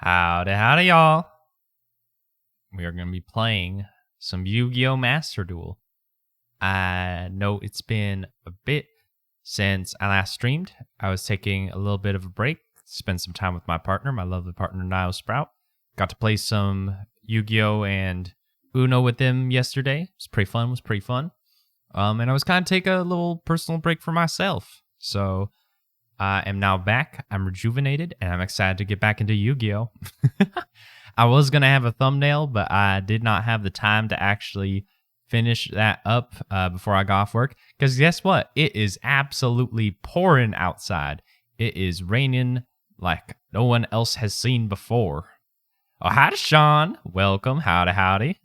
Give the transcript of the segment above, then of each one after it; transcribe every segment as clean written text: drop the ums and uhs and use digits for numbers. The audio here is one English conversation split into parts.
Howdy, howdy, y'all. We are going to be playing some Yu-Gi-Oh! Master Duel. I know it's been a bit since I last streamed. I was taking a little bit of a break, spent some time with my partner, my lovely partner, Nile Sprout. Got to play some Yu-Gi-Oh! And Uno with them yesterday. It was pretty fun. And I was kind of taking a little personal break for myself. So I am now back. I'm rejuvenated, and I'm excited to get back into Yu-Gi-Oh! I was going to have a thumbnail, but I did not have the time to actually finish that up before I got off work. Because guess what? It is absolutely pouring outside. It is raining like no one else has seen before. Oh, hi, Sean. Welcome. Howdy.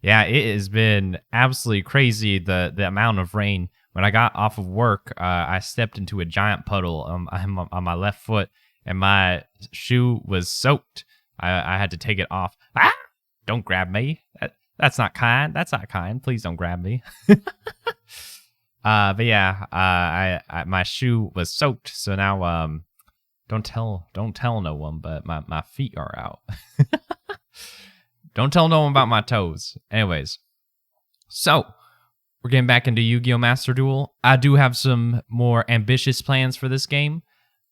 Yeah, it has been absolutely crazy, the amount of rain. When I got off of work, I stepped into a giant puddle on my left foot, and my shoe was soaked. I had to take it off. Ah! Don't grab me. That's not kind. That's not kind. Please don't grab me. But yeah, I my shoe was soaked, so now don't tell no one. But my feet are out. Don't tell no one about my toes. Anyways, so we're getting back into Yu-Gi-Oh! Master Duel. I do have some more ambitious plans for this game,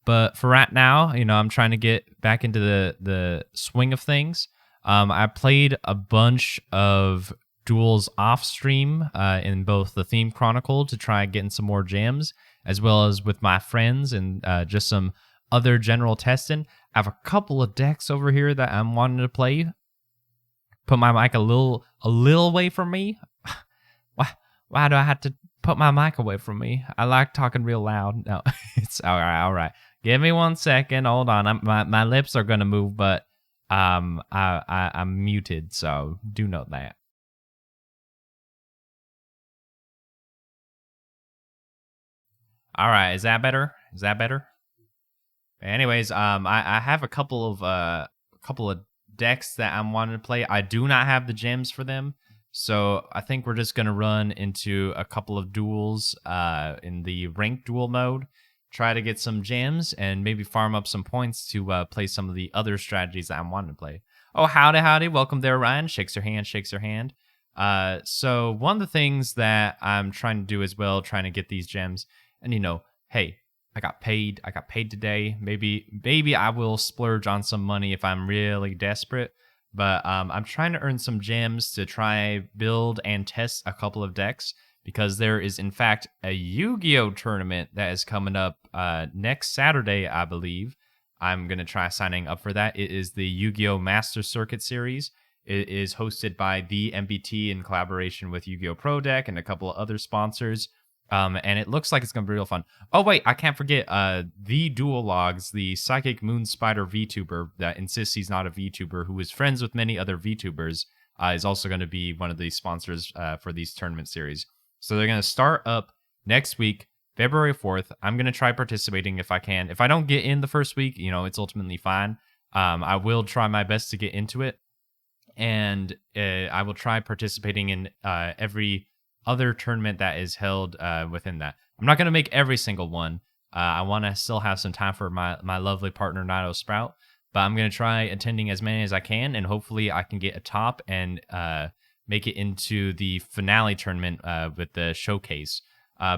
but for right now, I'm trying to get back into the swing of things. I played a bunch of duels off stream in both the Theme Chronicle to try getting some more gems, as well as with my friends and just some other general testing. I have a couple of decks over here that I'm wanting to play. Put my mic a little away from me. Why do I have to put my mic away from me? I like talking real loud. No, it's all right. Give me 1 second. Hold on. My lips are gonna move, but I'm muted, so do note that. All right, is that better? Anyways, I have a couple of decks that I'm wanting to play. I do not have the gems for them, so I think we're just gonna run into a couple of duels in the ranked duel mode, try to get some gems, and maybe farm up some points to play some of the other strategies that I'm wanting to play. Oh, howdy, welcome there, Ryan. Shakes your hand. So one of the things that I'm trying to do as well, trying to get these gems, and hey, I got paid today. Maybe I will splurge on some money if I'm really desperate. But I'm trying to earn some gems to try build and test a couple of decks, because there is in fact a Yu-Gi-Oh! Tournament that is coming up next Saturday, I believe. I'm going to try signing up for that. It is the Yu-Gi-Oh! Master Circuit Series. It is hosted by the MBT in collaboration with Yu-Gi-Oh! Pro Deck and a couple of other sponsors. And it looks like it's going to be real fun. Oh, wait, I can't forget the Duel Logs, the Psychic Moon Spider VTuber that insists he's not a VTuber, who is friends with many other VTubers, is also going to be one of the sponsors for these tournament series. So they're going to start up next week, February 4th. I'm going to try participating if I can. If I don't get in the first week, it's ultimately fine. I will try my best to get into it. And I will try participating in every other tournament that is held within that. I'm not going to make every single one. I want to still have some time for my lovely partner, Nile Sprout. But I'm going to try attending as many as I can, and hopefully I can get a top and make it into the finale tournament with the showcase.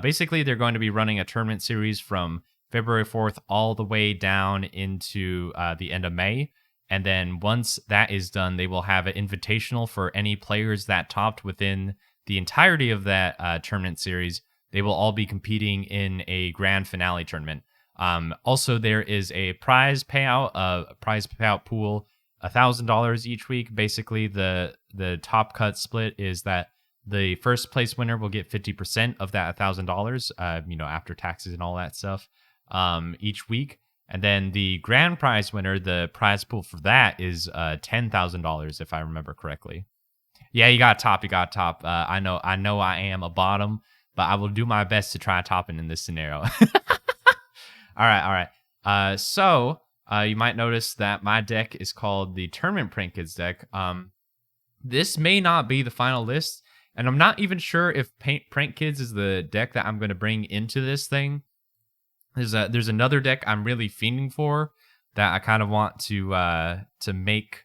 Basically, they're going to be running a tournament series from February 4th all the way down into the end of May. And then once that is done, they will have an invitational for any players that topped within the entirety of that tournament series. They will all be competing in a grand finale tournament. Also, there is a prize payout pool, $1,000 each week. Basically, the top cut split is that the first place winner will get 50% of that $1,000, after taxes and all that stuff, each week. And then the grand prize winner, the prize pool for that is $10,000, if I remember correctly. Yeah, you got top. I know I am a bottom, but I will do my best to try topping in this scenario. All right. So you might notice that my deck is called the Tournament Prank Kids deck. This may not be the final list, and I'm not even sure if Prank Kids is the deck that I'm going to bring into this thing. There's another deck I'm really fiending for, that I kind of want to make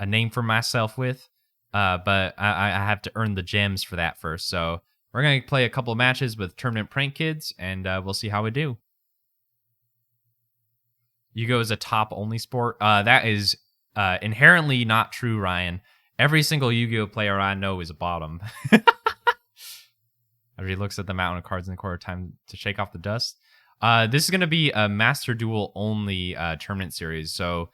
a name for myself with. But I have to earn the gems for that first. So we're gonna play a couple of matches with Tournament Prank Kids, and we'll see how we do. Yu-Gi-Oh is a top only sport. That is inherently not true, Ryan. Every single Yu-Gi-Oh player I know is a bottom. After he looks at the mountain of cards in the corner, time to shake off the dust. This is going to be a Master Duel only tournament series. So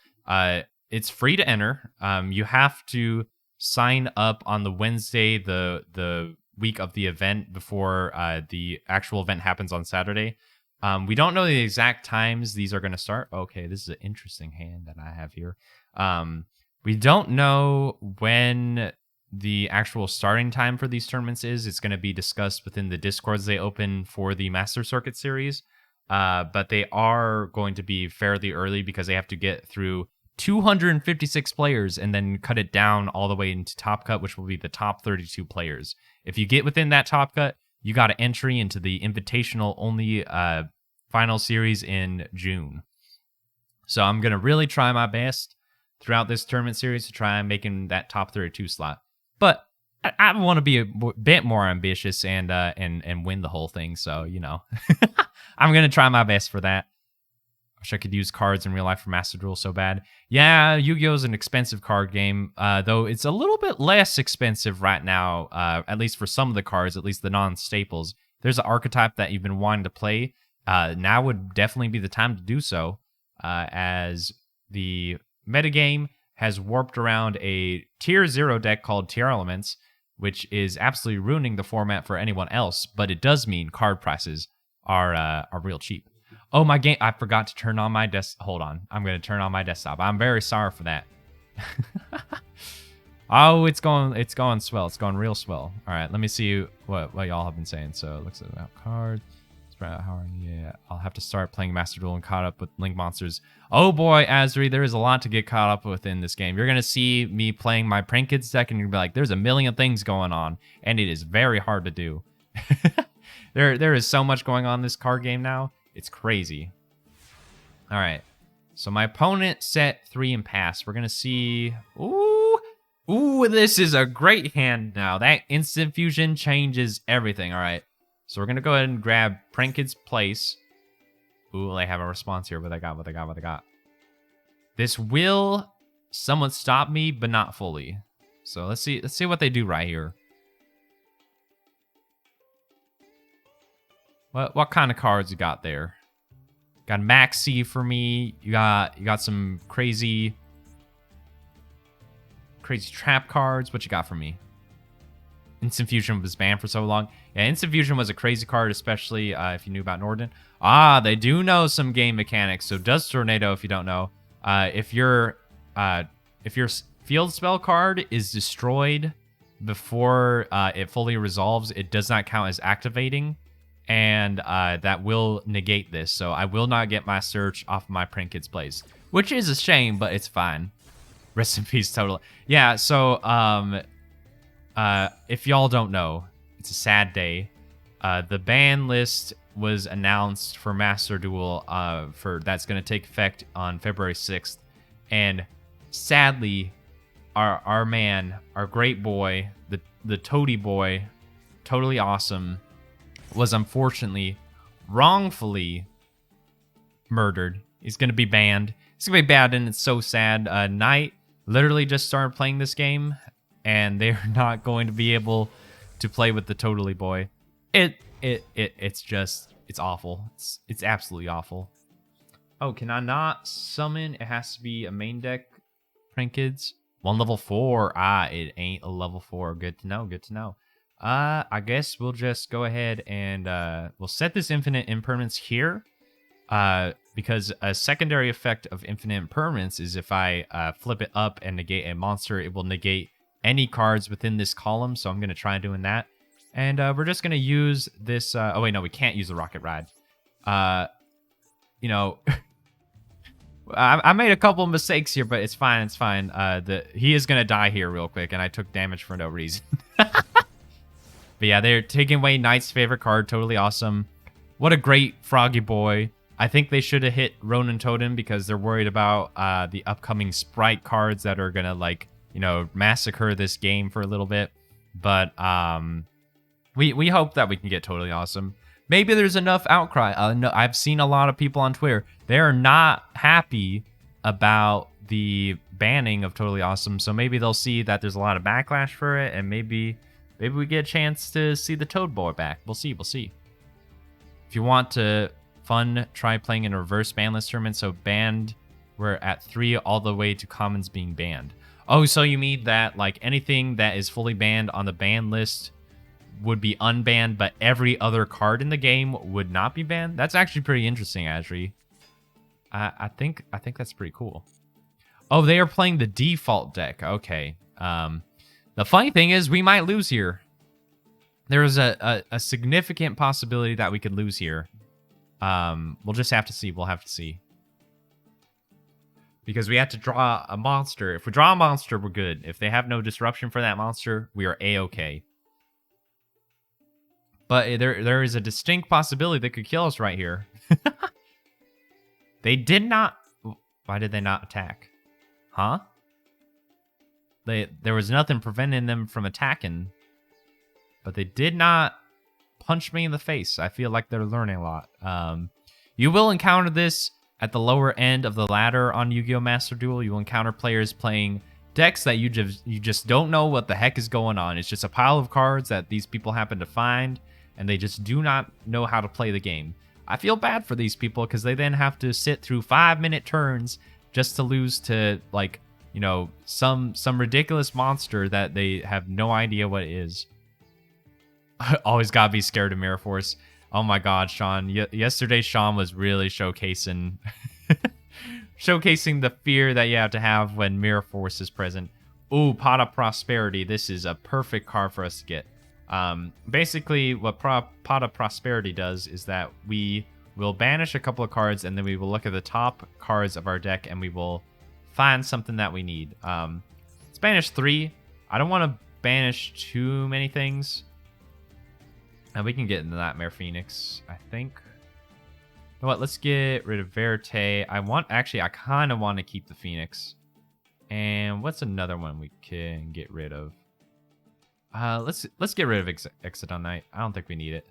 it's free to enter. You have to sign up on the Wednesday, the week of the event, before the actual event happens on Saturday. We don't know the exact times these are going to start. Okay, this is an interesting hand that I have here. We don't know when the actual starting time for these tournaments is. It's going to be discussed within the Discords they open for the Master Circuit series. But they are going to be fairly early because they have to get through 256 players and then cut it down all the way into Top Cut, which will be the top 32 players. If you get within that Top Cut, you got an entry into the invitational only final series in June. So I'm going to really try my best throughout this tournament series to try and making that top 32 slot. But I want to be a bit more ambitious and win the whole thing. So, you know, I'm going to try my best for that. Wish I could use cards in real life for Master Duel so bad. Yeah, Yu-Gi-Oh is an expensive card game, though it's a little bit less expensive right now, at least for some of the cards, at least the non-staples. There's an archetype that you've been wanting to play. Now would definitely be the time to do so, as the metagame has warped around a tier 0 deck called Tier Elements, which is absolutely ruining the format for anyone else, but it does mean card prices are real cheap. Oh, my game, I forgot to turn on my desk. Hold on, I'm going to turn on my desktop. I'm very sorry for that. Oh, it's going swell. It's going real swell. All right, let me see what y'all have been saying. So it looks like about cards. Yeah, I'll have to start playing Master Duel and caught up with Link Monsters. Oh boy, Azri, there is a lot to get caught up with in this game. You're going to see me playing my Prank Kids deck, and you're going to be like, there's a million things going on, and it is very hard to do. There is so much going on in this card game now. It's crazy. All right, so my opponent set 3 and pass. We're going to see... Ooh, this is a great hand now. That instant fusion changes everything. All right. So we're going to go ahead and grab Prank Kid's place. Ooh, I have a response here. What I got. This will somewhat stop me, but not fully. So let's see what they do right here. What kind of cards you got there? Got Maxi for me. You got some crazy trap cards. What you got for me? Instant Fusion was banned for so long. Yeah, Instant Fusion was a crazy card, especially if you knew about Norden. They do know some game mechanics. So does Tornado, if you don't know. If your field spell card is destroyed before it fully resolves, it does not count as activating. And that will negate this. So I will not get my search off of my Prank Kids place. Which is a shame, but it's fine. Rest in peace, totally. Yeah, so... if y'all don't know, it's a sad day. The ban list was announced for Master Duel that's going to take effect on February 6th. And sadly, our man, our great boy, the Toady boy, totally awesome, was unfortunately wrongfully murdered. He's going to be banned. It's going to be bad, and it's so sad. Knight literally just started playing this game, and they're not going to be able to play with the Totally Boy. It's awful. It's absolutely awful. Oh, can I not summon? It has to be a main deck, Prank Kids. 1 level 4. It ain't a level 4. Good to know. I guess we'll just go ahead and we'll set this infinite impermanence here. Because a secondary effect of infinite impermanence is if I flip it up and negate a monster, it will negate any cards within this column, so I'm going to try doing that. And we're just going to use this... oh, wait, no, we can't use the Rocket Ride. You know, I made a couple of mistakes here, but it's fine, he is going to die here real quick, and I took damage for no reason. But yeah, they're taking away Knight's favorite card. Totally awesome. What a great Froggy Boy. I think they should have hit Ronin Totem because they're worried about the upcoming Sprite cards that are gonna like, you know, massacre this game for a little bit. But we hope that we can get Totally Awesome. Maybe there's enough outcry. No, I've seen a lot of people on Twitter. They're not happy about the banning of Totally Awesome. So maybe they'll see that there's a lot of backlash for it, and maybe we get a chance to see the Toad Boy back. We'll see. We'll see. If you want to fun, try playing in a reverse ban list tournament. So banned, we're at 3 all the way to commons being banned. Oh, so you mean that like anything that is fully banned on the ban list would be unbanned, but every other card in the game would not be banned? That's actually pretty interesting, Adri. I think that's pretty cool. Oh, they are playing the default deck. Okay. The funny thing is we might lose here. There is a significant possibility that we could lose here. We'll just have to see. We'll have to see. Because we have to draw a monster. If we draw a monster, we're good. If they have no disruption for that monster, we are A-okay. But there is a distinct possibility they could kill us right here. They did not... Why did they not attack? Huh? There was nothing preventing them from attacking. But they did not punch me in the face. I feel like they're learning a lot. You will encounter this at the lower end of the ladder on Yu-Gi-Oh! Master Duel. You will encounter players playing decks that you just don't know what the heck is going on. It's just a pile of cards that these people happen to find, and they just do not know how to play the game. I feel bad for these people because they then have to sit through 5-minute turns just to lose to, like, you know, some ridiculous monster that they have no idea what it is. Always gotta be scared of Mirror Force. Oh my god, Sean. Yesterday, Sean was really showcasing the fear that you have to have when Mirror Force is present. Ooh, Pot of Prosperity. This is a perfect card for us to get. Basically, what Pot of Prosperity does is that we will banish a couple of cards, and then we will look at the top cards of our deck, and we will find something that we need. Let's banish 3. I don't want to banish too many things. And we can get into Nightmare Phoenix, I think. You know what? Let's get rid of Verite. I kind of want to keep the Phoenix. And what's another one we can get rid of? Let's get rid of Exodon Knight. I don't think we need it.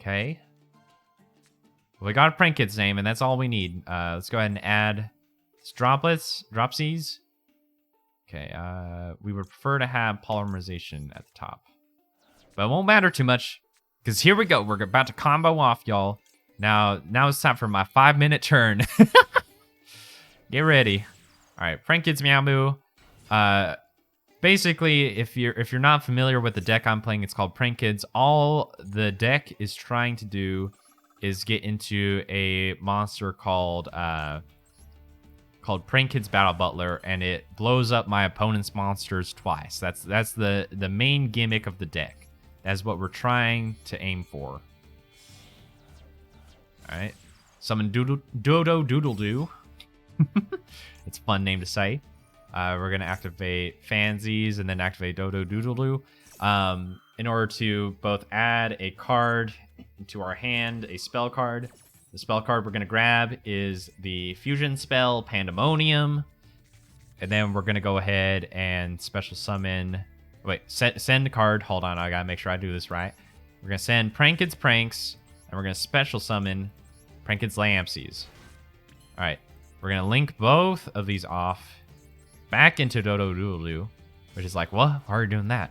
Okay. Well, we got a Prank Kid's name, and that's all we need. Let's go ahead and add droplets, dropsies. Okay, we would prefer to have polymerization at the top. But it won't matter too much, because here we go. We're about to combo off, y'all. Now it's time for my 5-minute turn. Get ready. All right, Prank Kids Meow Moo. Basically, if you're not familiar with the deck I'm playing, it's called Prank Kids. All the deck is trying to do is get into a monster called Prank Kids Battle Butler, and it blows up my opponent's monsters twice. That's the main gimmick of the deck. That's what we're trying to aim for. All right, summon Dodo Doodle Doo. It's a fun name to say. We're gonna activate Fansies and then activate Dodo Doodle Doo in order to both add a card into our hand, a spell card. The spell card we're going to grab is the fusion spell, Pandemonium. And then we're going to go ahead and special summon... Wait, send a card. Hold on, I got to make sure I do this right. We're going to send Prank Kids Pranks, and we're going to special summon Prank Kids Lampsies. Alright, we're going to link both of these off back into Dodo Doodle Doo, which is like, what? Why are you doing that?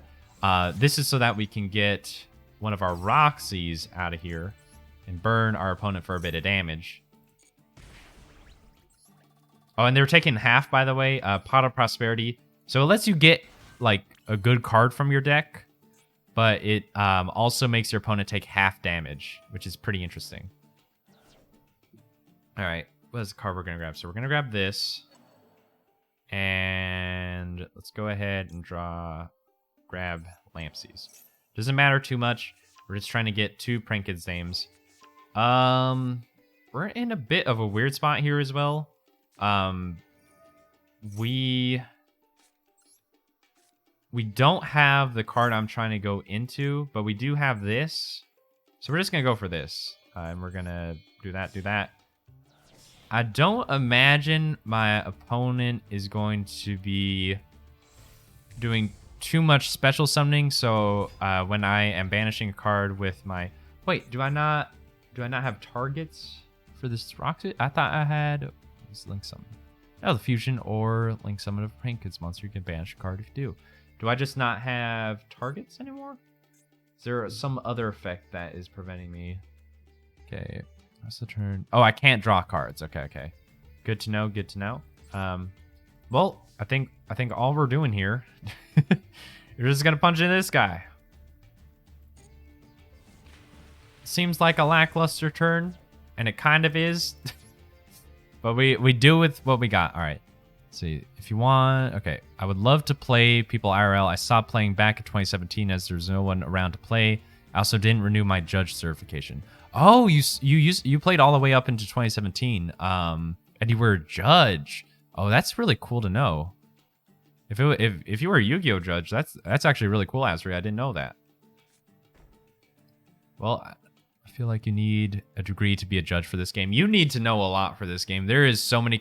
This is so that we can get one of our Roxy's out of here and burn our opponent for a bit of damage. Oh, and they're taking half, by the way. Pot of Prosperity. So it lets you get, like, a good card from your deck, but it also makes your opponent take half damage, which is pretty interesting. All right, what is the card we're going to grab? So we're going to grab this. And let's go ahead and grab Lampsies. Doesn't matter too much. We're just trying to get 2 Prank Kids names. We're in a bit of a weird spot here as well. We don't have the card I'm trying to go into, but we do have this. So we're just going to go for this. And we're going to do that. I don't imagine my opponent is going to be doing too much special summoning. So when I am banishing a card with my... Wait, do I not have targets for this Rocket? I thought I had... Let's link summon. Oh, the fusion or link summon of Prank Kids monster. You can banish a card if you do. Do I just not have targets anymore? Is there some other effect that is preventing me? Okay, that's the turn. Oh, I can't draw cards. Okay. Good to know. Well, I think all we're doing here, you're just gonna punch into this guy. Seems like a lackluster turn, and it kind of is. But we do with what we got. All right. See, if you want, okay. I would love to play people IRL. I stopped playing back in 2017 as there's no one around to play. I also didn't renew my judge certification. Oh, you played all the way up into 2017. And you were a judge. Oh, that's really cool to know. If you were a Yu-Gi-Oh judge, that's actually really cool, Asri. I didn't know that. Well, I feel like you need a degree to be a judge for this game. You need to know a lot for this game. There is so many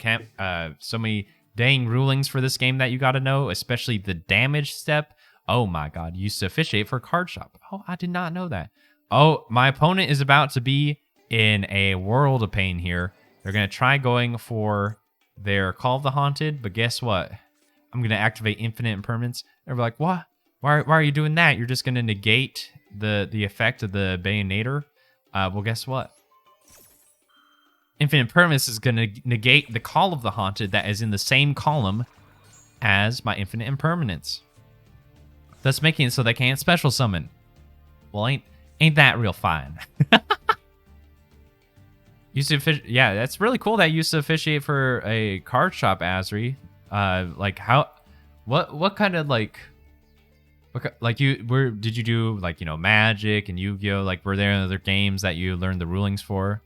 dang rulings for this game that you got to know, especially the damage step. Oh my god, you used to officiate for a card shop. Oh, I did not know that. Oh, my opponent is about to be in a world of pain here. They're going to try going for their Call of the Haunted, but guess what? I'm going to activate Infinite Impermanence. They're like, what? Why are you doing that? You're just going to negate the effect of the Bayonator? Well, guess what? Infinite Impermanence is going to negate the Call of the Haunted that is in the same column as my Infinite Impermanence. Thus making it so they can't special summon. Well, ain't that real fine? Yeah, that's really cool that you used to officiate for a card shop, Asri. Like how, what kind of like, did you do like, Magic and Yu-Gi-Oh? Like, were there other games that you learned the rulings for?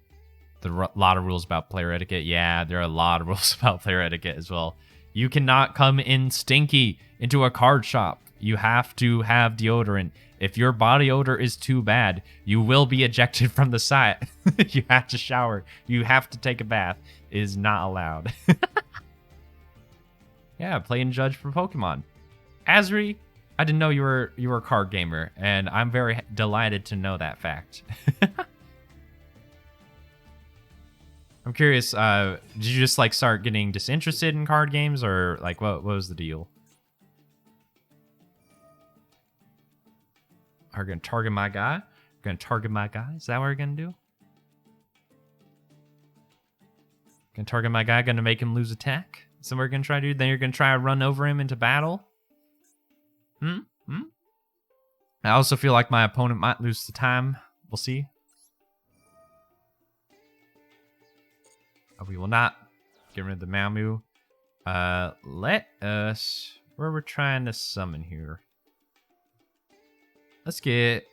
A lot of rules about player etiquette. Yeah, there are a lot of rules about player etiquette as well. You cannot come in stinky into a card shop. You have to have deodorant. If your body odor is too bad, you will be ejected from the site. You have to shower. You have to take a bath. It is not allowed. Yeah, playing judge for Pokemon. Asri, I didn't know you were a card gamer, and I'm very delighted to know that fact. I'm curious, did you just like start getting disinterested in card games, or like what was the deal? Are we gonna target my guy? Is that what we're gonna do? Gonna target my guy, gonna make him lose attack? So we're gonna try to do? Then you're gonna try to run over him into battle? I also feel like my opponent might lose the time. We'll see. We will not get rid of the Mamu. Let us... Where we're trying to summon here. Let's get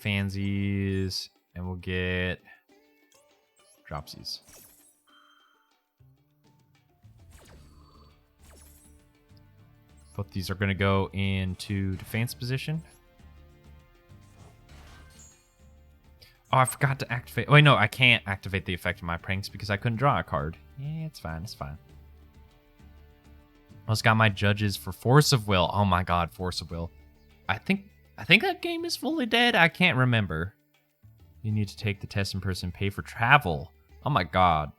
Fansies, and we'll get Dropsies. Both these are going to go into defense position. Oh, I forgot to activate... Oh, wait, no, I can't activate the effect of my pranks because I couldn't draw a card. Yeah, it's fine, it's fine. I also got my judges for Force of Will. Oh my god, Force of Will. I think that game is fully dead. I can't remember. You need to take the test in person, pay for travel. Oh my god.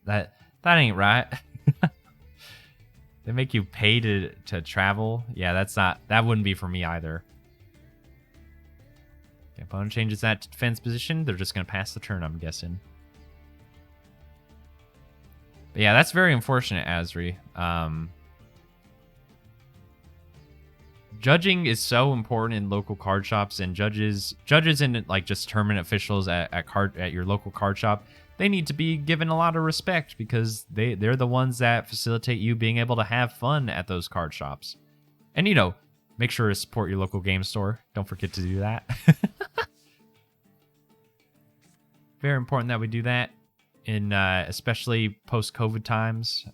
That ain't right. They make you pay to travel. Yeah, that wouldn't be for me either. Okay, opponent changes that to defense position. They're just gonna pass the turn, I'm guessing. But yeah, that's very unfortunate, Asri. Judging is so important in local card shops, and judges and like just tournament officials at your local card shop, they need to be given a lot of respect because they're the ones that facilitate you being able to have fun at those card shops. And make sure to support your local game store. Don't forget to do that. Very important that we do that in especially post-COVID times.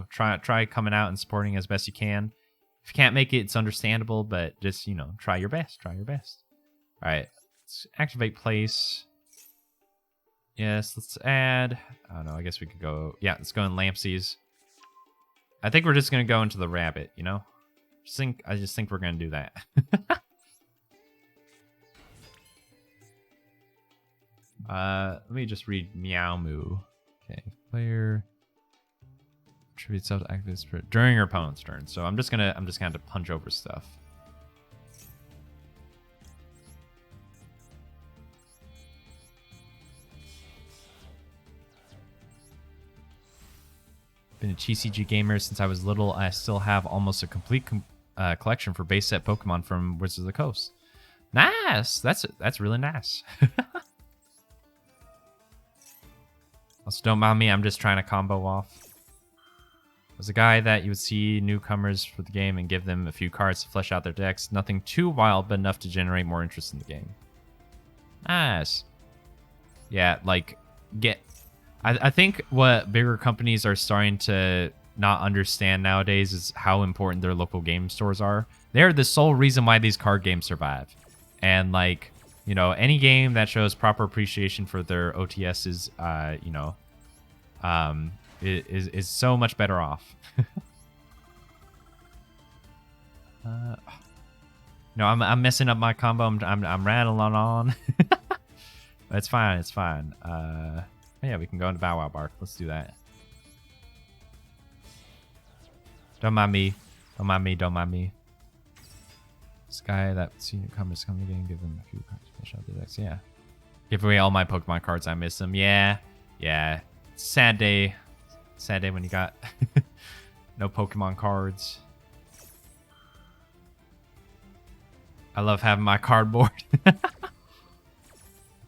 Try coming out and supporting as best you can. If you can't make it, it's understandable, but just, try your best. Try your best. All right. Let's activate place. Yes, let's add. Oh no, I guess we could go. Yeah, let's go in Lampsies. I think we're just gonna go into the rabbit. You know, I just think we're gonna do that. Let me just read Meow Moo. Okay, player attributes self to activate spirit during your opponent's turn. So I'm just gonna have to punch over stuff. Been a TCG gamer since I was little. I still have almost a complete collection for base set Pokemon from Wizards of the Coast. Nice. That's really nice. Also, don't mind me. I'm just trying to combo off. As a guy that you would see newcomers for the game and give them a few cards to flesh out their decks. Nothing too wild, but enough to generate more interest in the game. Nice. Yeah, like, I think what bigger companies are starting to not understand nowadays is how important their local game stores are. They're the sole reason why these card games survive. And, like, you know, any game that shows proper appreciation for their OTSs, you know, is so much better off. No, I'm messing up my combo. I'm rattling on. It's fine. It's fine. Yeah, we can go into Bow Wow Bark. Let's do that. Don't mind me. Don't mind me. Don't mind me. This guy that see newcomers come to the game, give them a few cards to finish out the decks. Yeah. Give away all my Pokemon cards. I miss them. Yeah. Yeah. Sad day. Sad day when you got no Pokemon cards. I love having my cardboard.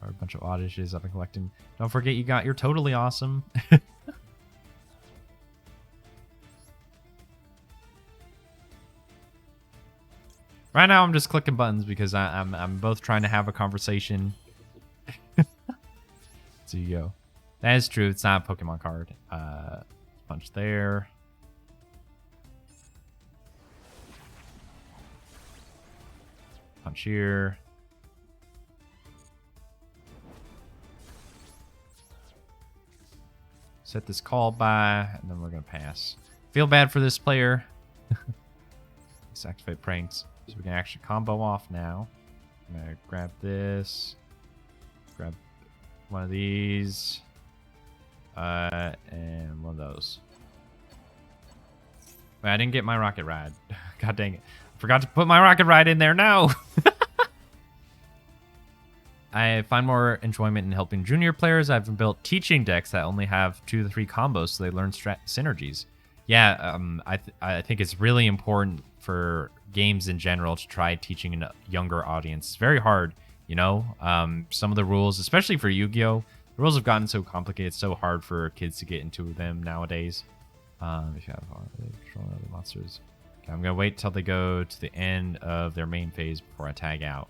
Or a bunch of odd issues I've been collecting. Don't forget you got your Totally Awesome. Right now I'm just clicking buttons because I'm both trying to have a conversation. So you go. That is true. It's not a Pokemon card. Punch there. Punch here. Set this call by, and then we're going to pass. Feel bad for this player. Let's activate pranks. So we can actually combo off now. I'm going to grab this. Grab one of these. And one of those. Wait, I didn't get my Rocket Ride. God dang it. Forgot to put my Rocket Ride in there. No! I find more enjoyment in helping junior players. I've built teaching decks that only have 2 to 3 combos, so they learn synergies. Yeah, I think it's really important for games in general to try teaching a younger audience. It's very hard, you know. Some of the rules, especially for Yu-Gi-Oh, the rules have gotten so complicated. It's so hard for kids to get into them nowadays. If you have control other monsters, okay, I'm gonna wait till they go to the end of their main phase before I tag out.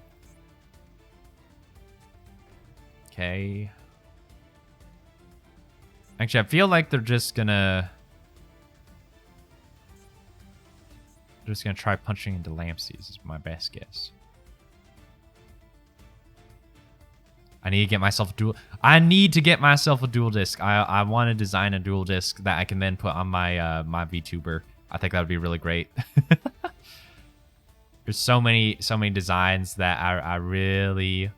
Okay. Actually, I feel like they're just gonna try punching into Lampsies is my best guess. I need to get myself a dual. I need to get myself a dual disc. I want to design a dual disc that I can then put on my my VTuber. I think that would be really great. There's so many designs that I really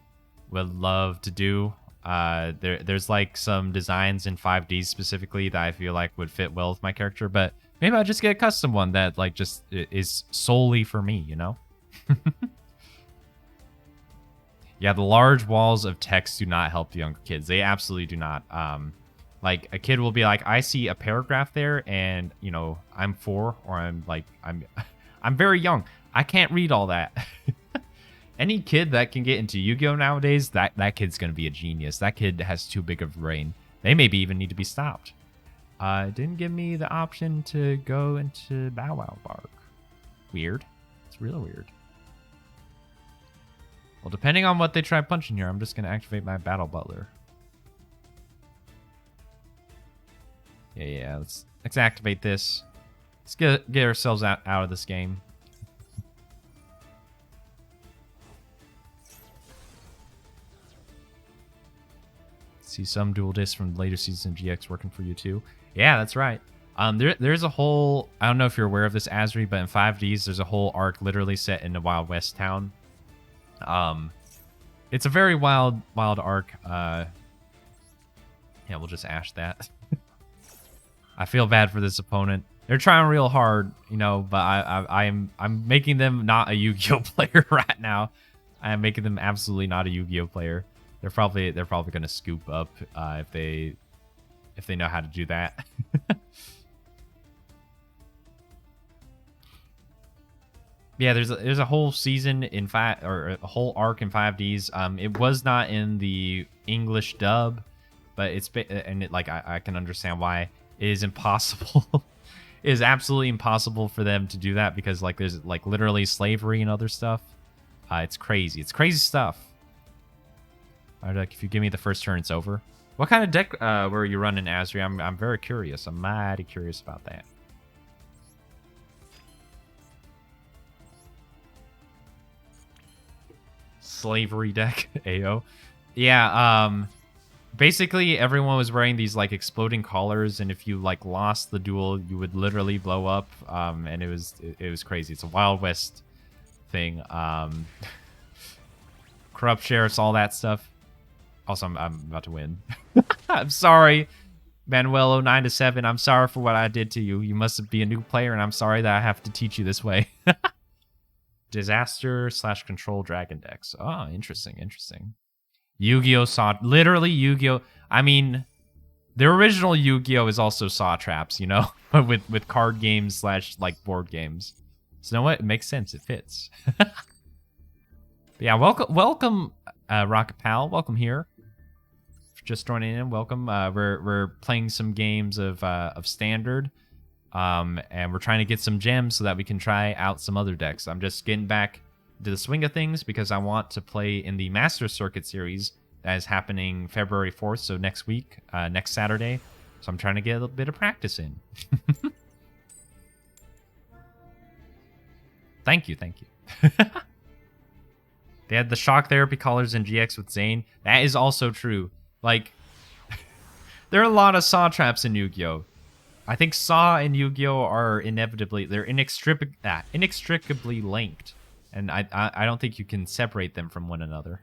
would love to do. There's like some designs in 5D specifically that I feel like would fit well with my character, but maybe I'll just get a custom one that like just is solely for me, you know? Yeah, the large walls of text do not help the younger kids. They absolutely do not. Like a kid will be like, I see a paragraph there and, you know, I'm 4 or I'm very young. I can't read all that. Any kid that can get into Yu-Gi-Oh nowadays, that kid's going to be a genius. That kid has too big of a brain. They maybe even need to be stopped. It didn't give me the option to go into Bow Wow Bark. Weird. It's real weird. Well, depending on what they try punching here, I'm just going to activate my Battle Butler. Yeah. Let's activate this. Let's get ourselves out of this game. See some dual discs from later season GX working for you too. Yeah, that's right. There's a whole, I don't know if you're aware of this, Asri, but in 5Ds, there's a whole arc literally set in the Wild West town. It's a very wild arc. Yeah, we'll just ash that. I feel bad for this opponent. They're trying real hard, you know, but I'm making them not a Yu-Gi-Oh player right now. I am making them absolutely not a Yu-Gi-Oh player. They're probably gonna scoop up if they know how to do that. Yeah, there's a whole season in or a whole arc in 5Ds. It was not in the English dub, but I can understand why. It is impossible. It is absolutely impossible for them to do that because like there's like literally slavery and other stuff. It's crazy. It's crazy stuff. Like if you give me the first turn, it's over. What kind of deck were you running, Asri? I'm very curious. I'm mighty curious about that. Slavery deck, AO. Yeah, basically everyone was wearing these like exploding collars, and if you like lost the duel, you would literally blow up. And it was crazy. It's a Wild West thing. Corrupt sheriffs, all that stuff. Also, I'm about to win. I'm sorry, Manuelo 9-7. I'm sorry for what I did to you. You must be a new player, and I'm sorry that I have to teach you this way. Disaster/control dragon decks. Oh, interesting. Yu-Gi-Oh! Literally Yu-Gi-Oh! I mean, the original Yu-Gi-Oh! Is also Saw Traps, you know? with card games / like board games. So you know what? It makes sense. It fits. But yeah, welcome, Rocket Pal. Welcome here. Just joining in, welcome. We're playing some games of Standard. And we're trying to get some gems so that we can try out some other decks. I'm just getting back to the swing of things because I want to play in the Master Circuit series that is happening February 4th, so next week, next Saturday. So I'm trying to get a bit of practice in. Thank you. They had the shock therapy collars in GX with Zane. That is also true. Like, there are a lot of Saw Traps in Yu-Gi-Oh! I think Saw and Yu-Gi-Oh! Are they're inextricably linked. And I don't think you can separate them from one another.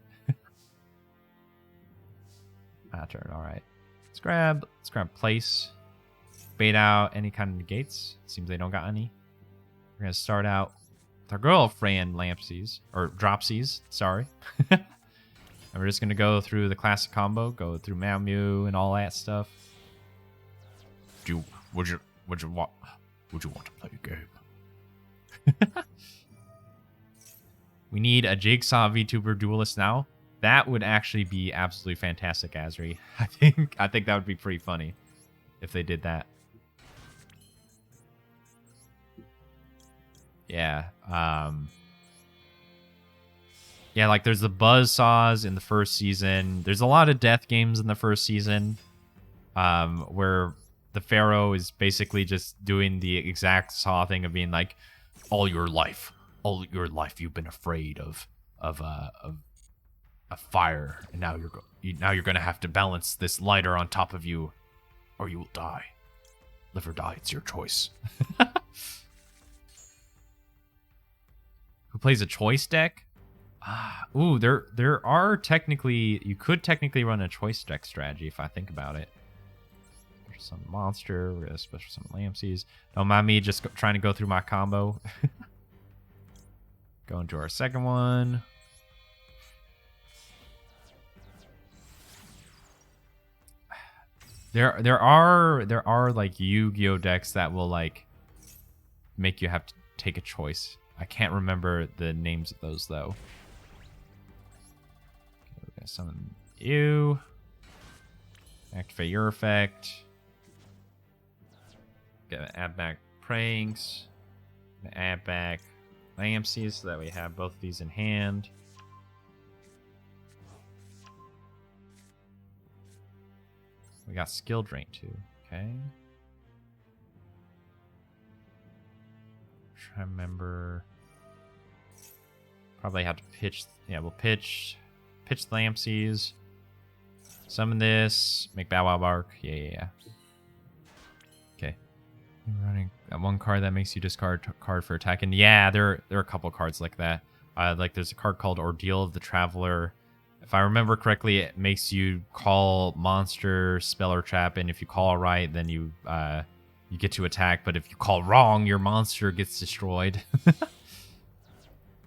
Turn, alright. Let's grab place. Bait out any kind of negates. Seems they don't got any. We're gonna start out with our girlfriend Lampsies. Or Dropsies, sorry. And we're just gonna go through the classic combo, go through Mew Mew and all that stuff. Would you want to play a game? We need a Jigsaw VTuber duelist now. That would actually be absolutely fantastic, Asri. I think that would be pretty funny if they did that. Yeah. Yeah, like there's the Buzzsaws in the first season. There's a lot of death games in the first season. Where the Pharaoh is basically just doing the exact Saw thing of being like, all your life you've been afraid of fire, and now you're gonna have to balance this lighter on top of you, or you will die. Live or die, it's your choice. Who plays a choice deck? Ooh, there are technically, you could technically run a choice deck strategy if I think about it. Some monster, we're gonna special some Lampsies. Don't mind me just trying to go through my combo. Going to our second one. There are like Yu-Gi-Oh decks that will like make you have to take a choice. I can't remember the names of those though. Okay, we're gonna summon you. Activate your effect. Gonna add back Pranks. Gonna add back Lampsies so that we have both of these in hand. We got Skill Drain too. Okay. Try to remember. Probably have to pitch. Yeah, we'll pitch Lampsies. Summon this. Make Bow Wow bark. Yeah. Okay. Running one card that makes you discard a card for attacking. Yeah, there are a couple cards like that. Like there's a card called Ordeal of the Traveler. If I remember correctly, it makes you call monster, spell, or trap, and if you call right, then you get to attack. But if you call wrong, your monster gets destroyed.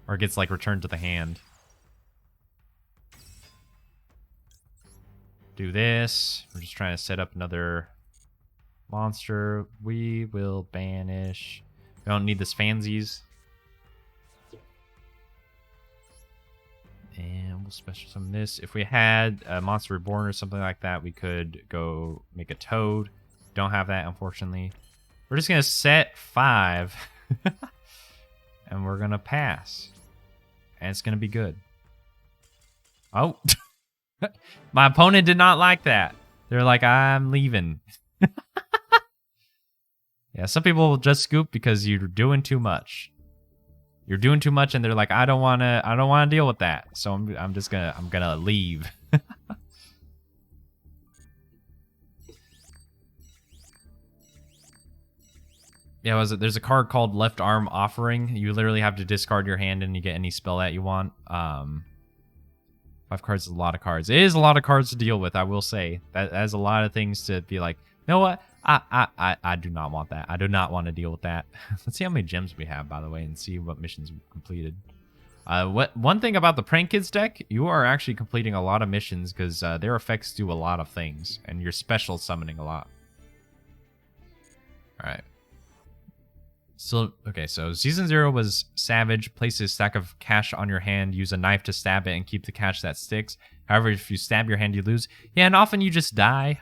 Or gets like returned to the hand. Do this. We're just trying to set up another monster. We will banish. We don't need this fansies. And we'll special summon this. If we had a Monster Reborn or something like that, we could go make a Toad. Don't have that, unfortunately. We're just going to set 5. And we're going to pass. And it's going to be good. Oh. My opponent did not like that. They're like, I'm leaving. Yeah, some people will just scoop because you're doing too much. You're doing too much, and they're like, I don't wanna deal with that. So I'm gonna leave. Yeah, there's a card called Left Arm Offering. You literally have to discard your hand and you get any spell that you want. 5 cards is a lot of cards. It is a lot of cards to deal with, I will say. That has a lot of things to be like, you know what? I do not want that. I do not want to deal with that. Let's see how many gems we have, by the way, and see what missions we've completed. One thing about the Prank Kids deck, you are actually completing a lot of missions because their effects do a lot of things, and you're special summoning a lot. All right. So, okay, so Season 0 was Savage. Place a stack of cash on your hand, use a knife to stab it, and keep the cash that sticks. However, if you stab your hand, you lose. Yeah, and often you just die.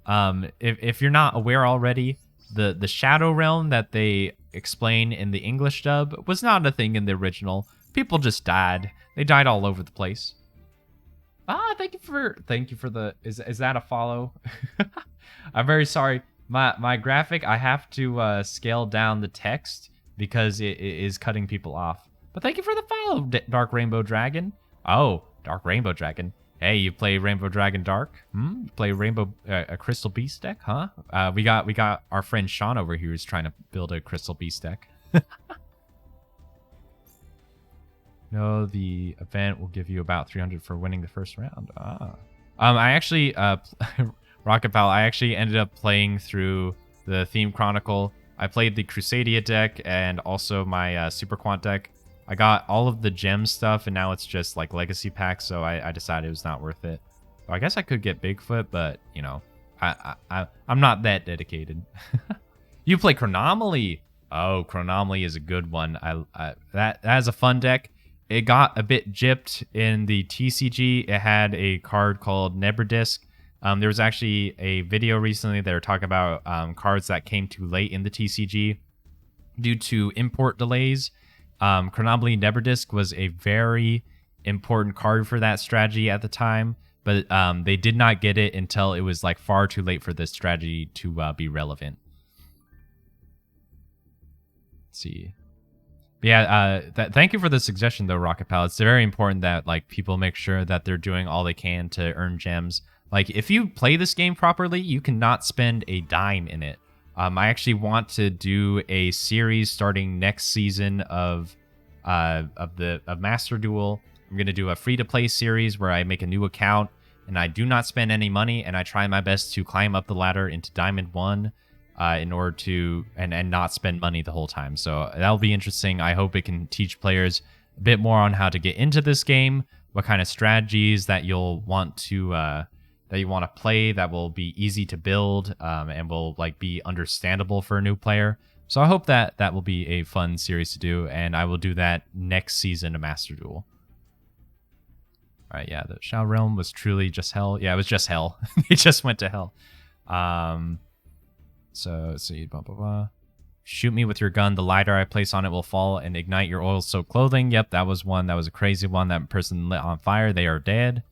If you're not aware already, the Shadow Realm that they explain in the English dub was not a thing in the original. People just died. They died all over the place. Thank you for the is that a follow? I'm very sorry. My graphic, I have to scale down the text because it is cutting people off. But thank you for the follow, Dark Rainbow Dragon. Oh, Dark Rainbow Dragon. Hey, you play Rainbow Dragon Dark? You play Rainbow a Crystal Beast deck, huh? We got our friend Sean over here who's trying to build a Crystal Beast deck. No, the event will give you about 300 for winning the first round. I actually Rocket Pal, I actually ended up playing through the Theme Chronicle. I played the Crusadia deck and also my Super Quant deck. I got all of the gem stuff, and now it's just like legacy packs, so I decided it was not worth it. So I guess I could get Bigfoot, but, you know, I'm not that dedicated. You play Chronomaly. Oh, Chronomaly is a good one. That is a fun deck. It got a bit gypped in the TCG. It had a card called Nebrdisk. There was actually a video recently that were talking about cards that came too late in the TCG due to import delays. Chronomaly Nebrdisk was a very important card for that strategy at the time, but they did not get it until it was like far too late for this strategy to be relevant. Let's see. But yeah, thank you for the suggestion though, Rocket Pal. It's very important that like people make sure that they're doing all they can to earn gems. Like, if you play this game properly, you cannot spend a dime in it. I actually want to do a series starting next season of Master Duel. I'm going to do a free-to-play series where I make a new account, and I do not spend any money, and I try my best to climb up the ladder into Diamond 1 in order to, and not spend money the whole time. So that'll be interesting. I hope it can teach players a bit more on how to get into this game, what kind of strategies that you'll want to play that will be easy to build and will like be understandable for a new player. So I hope that will be a fun series to do, and I will do that next season of Master Duel. All right, yeah, the Shadow Realm was truly just hell. Yeah, it was just hell. It just went to hell. So let's see, blah, blah, blah. Shoot me with your gun. The lighter I place on it will fall and ignite your oil-soaked clothing. Yep, that was one. That was a crazy one. That person lit on fire. They are dead.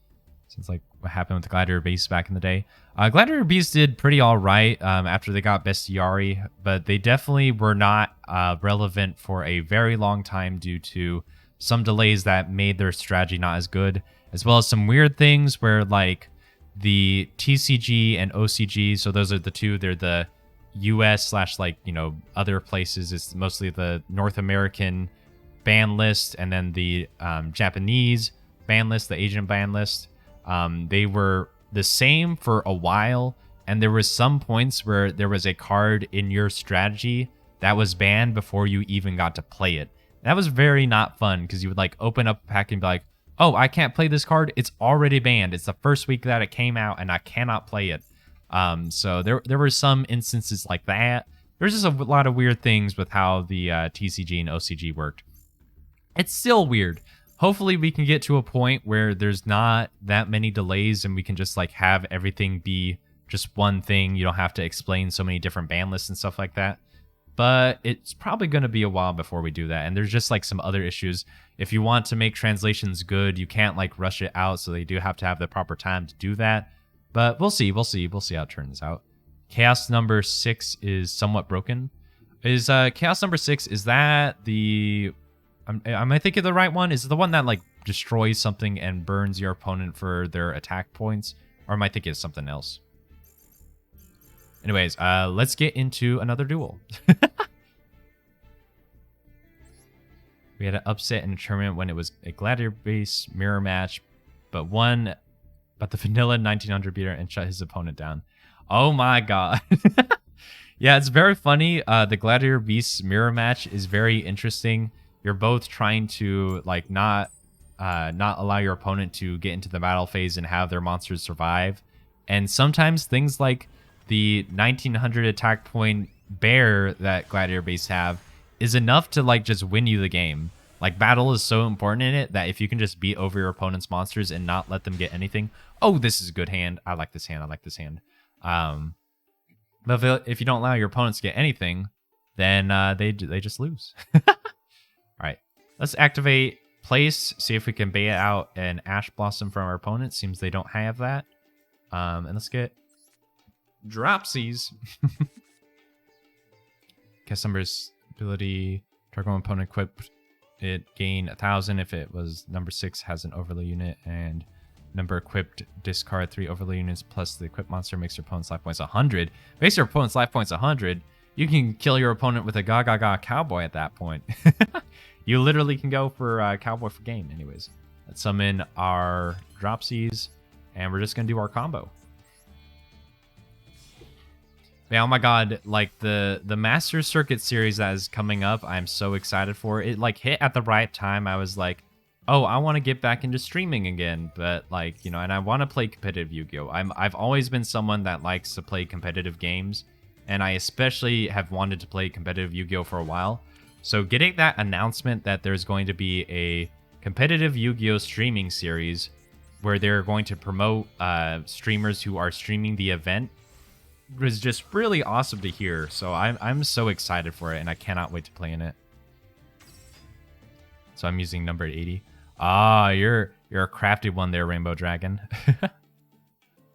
Sounds like what happened with the Gladiator Beast back in the day. Gladiator Beast did pretty all right after they got Bestiari, but they definitely were not relevant for a very long time due to some delays that made their strategy not as good, as well as some weird things where like the TCG and OCG. So those are the two. They're the US / like, you know, other places. It's mostly the North American ban list, and then the Japanese ban list, the Asian ban list. They were the same for a while, and there was some points where there was a card in your strategy that was banned before you even got to play it. That was very not fun, because you would like open up a pack and be like, oh, I can't play this card. It's already banned. It's the first week that it came out, and I cannot play it. So there were some instances like that. There's just a lot of weird things with how the TCG and OCG worked. It's still weird. Hopefully we can get to a point where there's not that many delays and we can just like have everything be just one thing. You don't have to explain so many different ban lists and stuff like that. But it's probably going to be a while before we do that. And there's just like some other issues. If you want to make translations good, you can't like rush it out. So they do have to have the proper time to do that. But we'll see. We'll see how it turns out. Chaos number 6 is somewhat broken. Is Chaos number 6, is that the... Am I thinking of the right one? Is it the one that like destroys something and burns your opponent for their attack points? Or am I thinking of something else? Anyways, let's get into another duel. We had an upset in a tournament when it was a gladiator-based mirror match, but the vanilla 1900 beater and shut his opponent down. Oh my god. Yeah, it's very funny. The gladiator beast mirror match is very interesting. You're both trying to like not allow your opponent to get into the battle phase and have their monsters survive. And sometimes things like the 1900 attack point bear that gladiator base have is enough to like just win you the game. Like battle is so important in it that if you can just beat over your opponent's monsters and not let them get anything. Oh, this is a good hand. I like this hand. I like this hand. But if you don't allow your opponents to get anything, then they just lose. All right, let's activate place, see if we can bait out an Ash Blossom from our opponent. Seems they don't have that. And let's get Dropsies. Cast number's ability, target one opponent equipped it gain 1,000 if it was number 6 has an overlay unit, and number equipped discard 3 overlay units plus the equipped monster makes your opponent's life points 100. Makes your opponent's life points 100. You can kill your opponent with a Gaga Cowboy at that point. You literally can go for Cowboy for game. Anyways, let's summon our Dropsies, and we're just going to do our combo. Man, oh my god, like the Master Circuit series that is coming up, I'm so excited for. It like hit at the right time. I was like, oh, I want to get back into streaming again, but like, you know, and I want to play competitive Yu-Gi-Oh! I've always been someone that likes to play competitive games, and I especially have wanted to play competitive Yu-Gi-Oh! For a while. So getting that announcement that there's going to be a competitive Yu-Gi-Oh! Streaming series where they're going to promote streamers who are streaming the event was just really awesome to hear. So I'm so excited for it, and I cannot wait to play in it. So I'm using number 80. Ah, you're a crafty one there, Rainbow Dragon.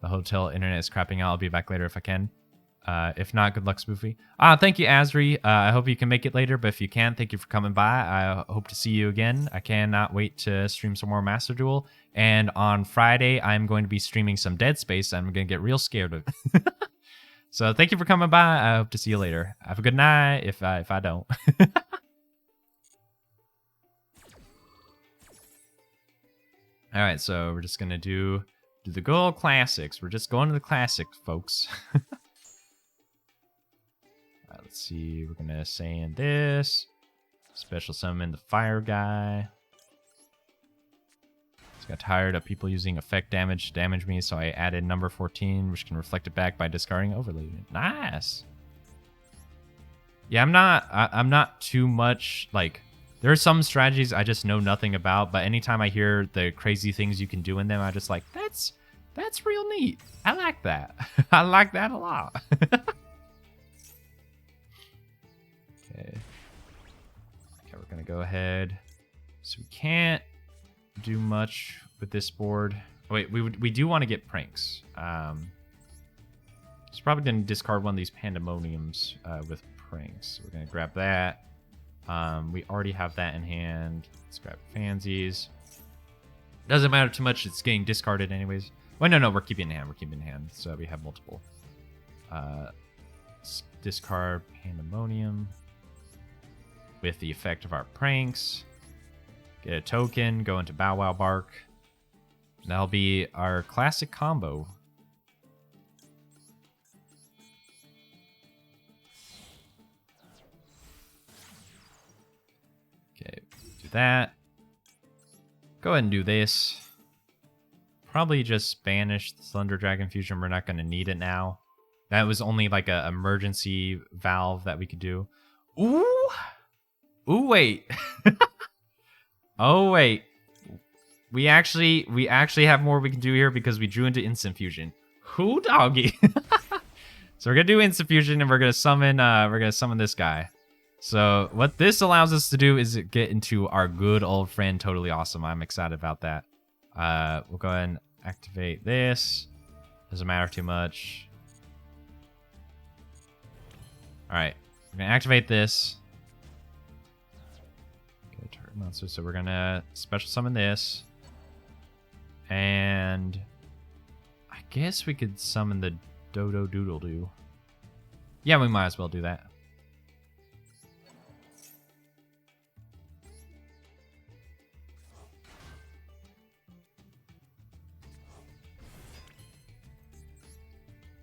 The hotel internet is crapping out. I'll be back later if I can. If not, good luck, Spoofy. Thank you, Asri. I hope you can make it later, but if you can, thank you for coming by. I hope to see you again. I cannot wait to stream some more Master Duel. And on Friday, I'm going to be streaming some Dead Space. I'm going to get real scared of it. So thank you for coming by. I hope to see you later. Have a good night if I don't. All right, so we're just going to do the good old classics. We're just going to the classics, folks. Let's see, we're gonna sand this. Special summon the fire guy. Just got tired of people using effect damage to damage me, so I added number 14, which can reflect it back by discarding overlay. Nice. Yeah, I'm not too much like. There are some strategies I just know nothing about, but anytime I hear the crazy things you can do in them, I just like that's real neat. I like that. I like that a lot. Okay, we're gonna go ahead. So we can't do much with this board. Oh, wait, we do want to get pranks. It's probably gonna discard one of these pandemoniums with pranks. So we're gonna grab that. We already have that in hand. Let's grab fansies. Doesn't matter too much. It's getting discarded anyways. Wait, no, we're keeping it in hand. We're keeping it in hand. So we have multiple. Discard Pandemonium with the effect of our pranks. Get a token, go into Bow Wow Bark. That'll be our classic combo. Okay, do that. Go ahead and do this. Probably just banish the Thunder Dragon Fusion. We're not going to need it now. That was only like an emergency valve that we could do. Ooh! Ooh, wait. Oh, wait. We actually have more we can do here because we drew into Instant Fusion. Who doggy? So we're gonna do Instant Fusion and we're gonna summon this guy. So what this allows us to do is get into our good old friend Totally Awesome. I'm excited about that. We'll go ahead and activate this. Doesn't matter too much. Alright. We're gonna activate this. Okay, target monster. So we're gonna special summon this. And I guess we could summon the Dodo Doodle Doo. Yeah, we might as well do that.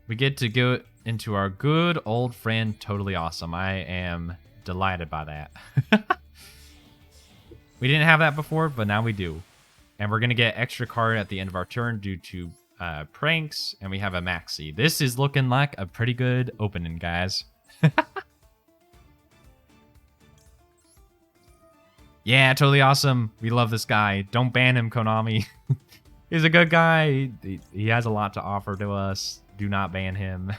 We get to go into our good old friend Totally Awesome. I am delighted by that. We didn't have that before, but now we do. And we're going to get extra card at the end of our turn due to pranks. And we have a Maxi. This is looking like a pretty good opening, guys. Yeah, Totally Awesome. We love this guy. Don't ban him, Konami. He's a good guy. He has a lot to offer to us. Do not ban him.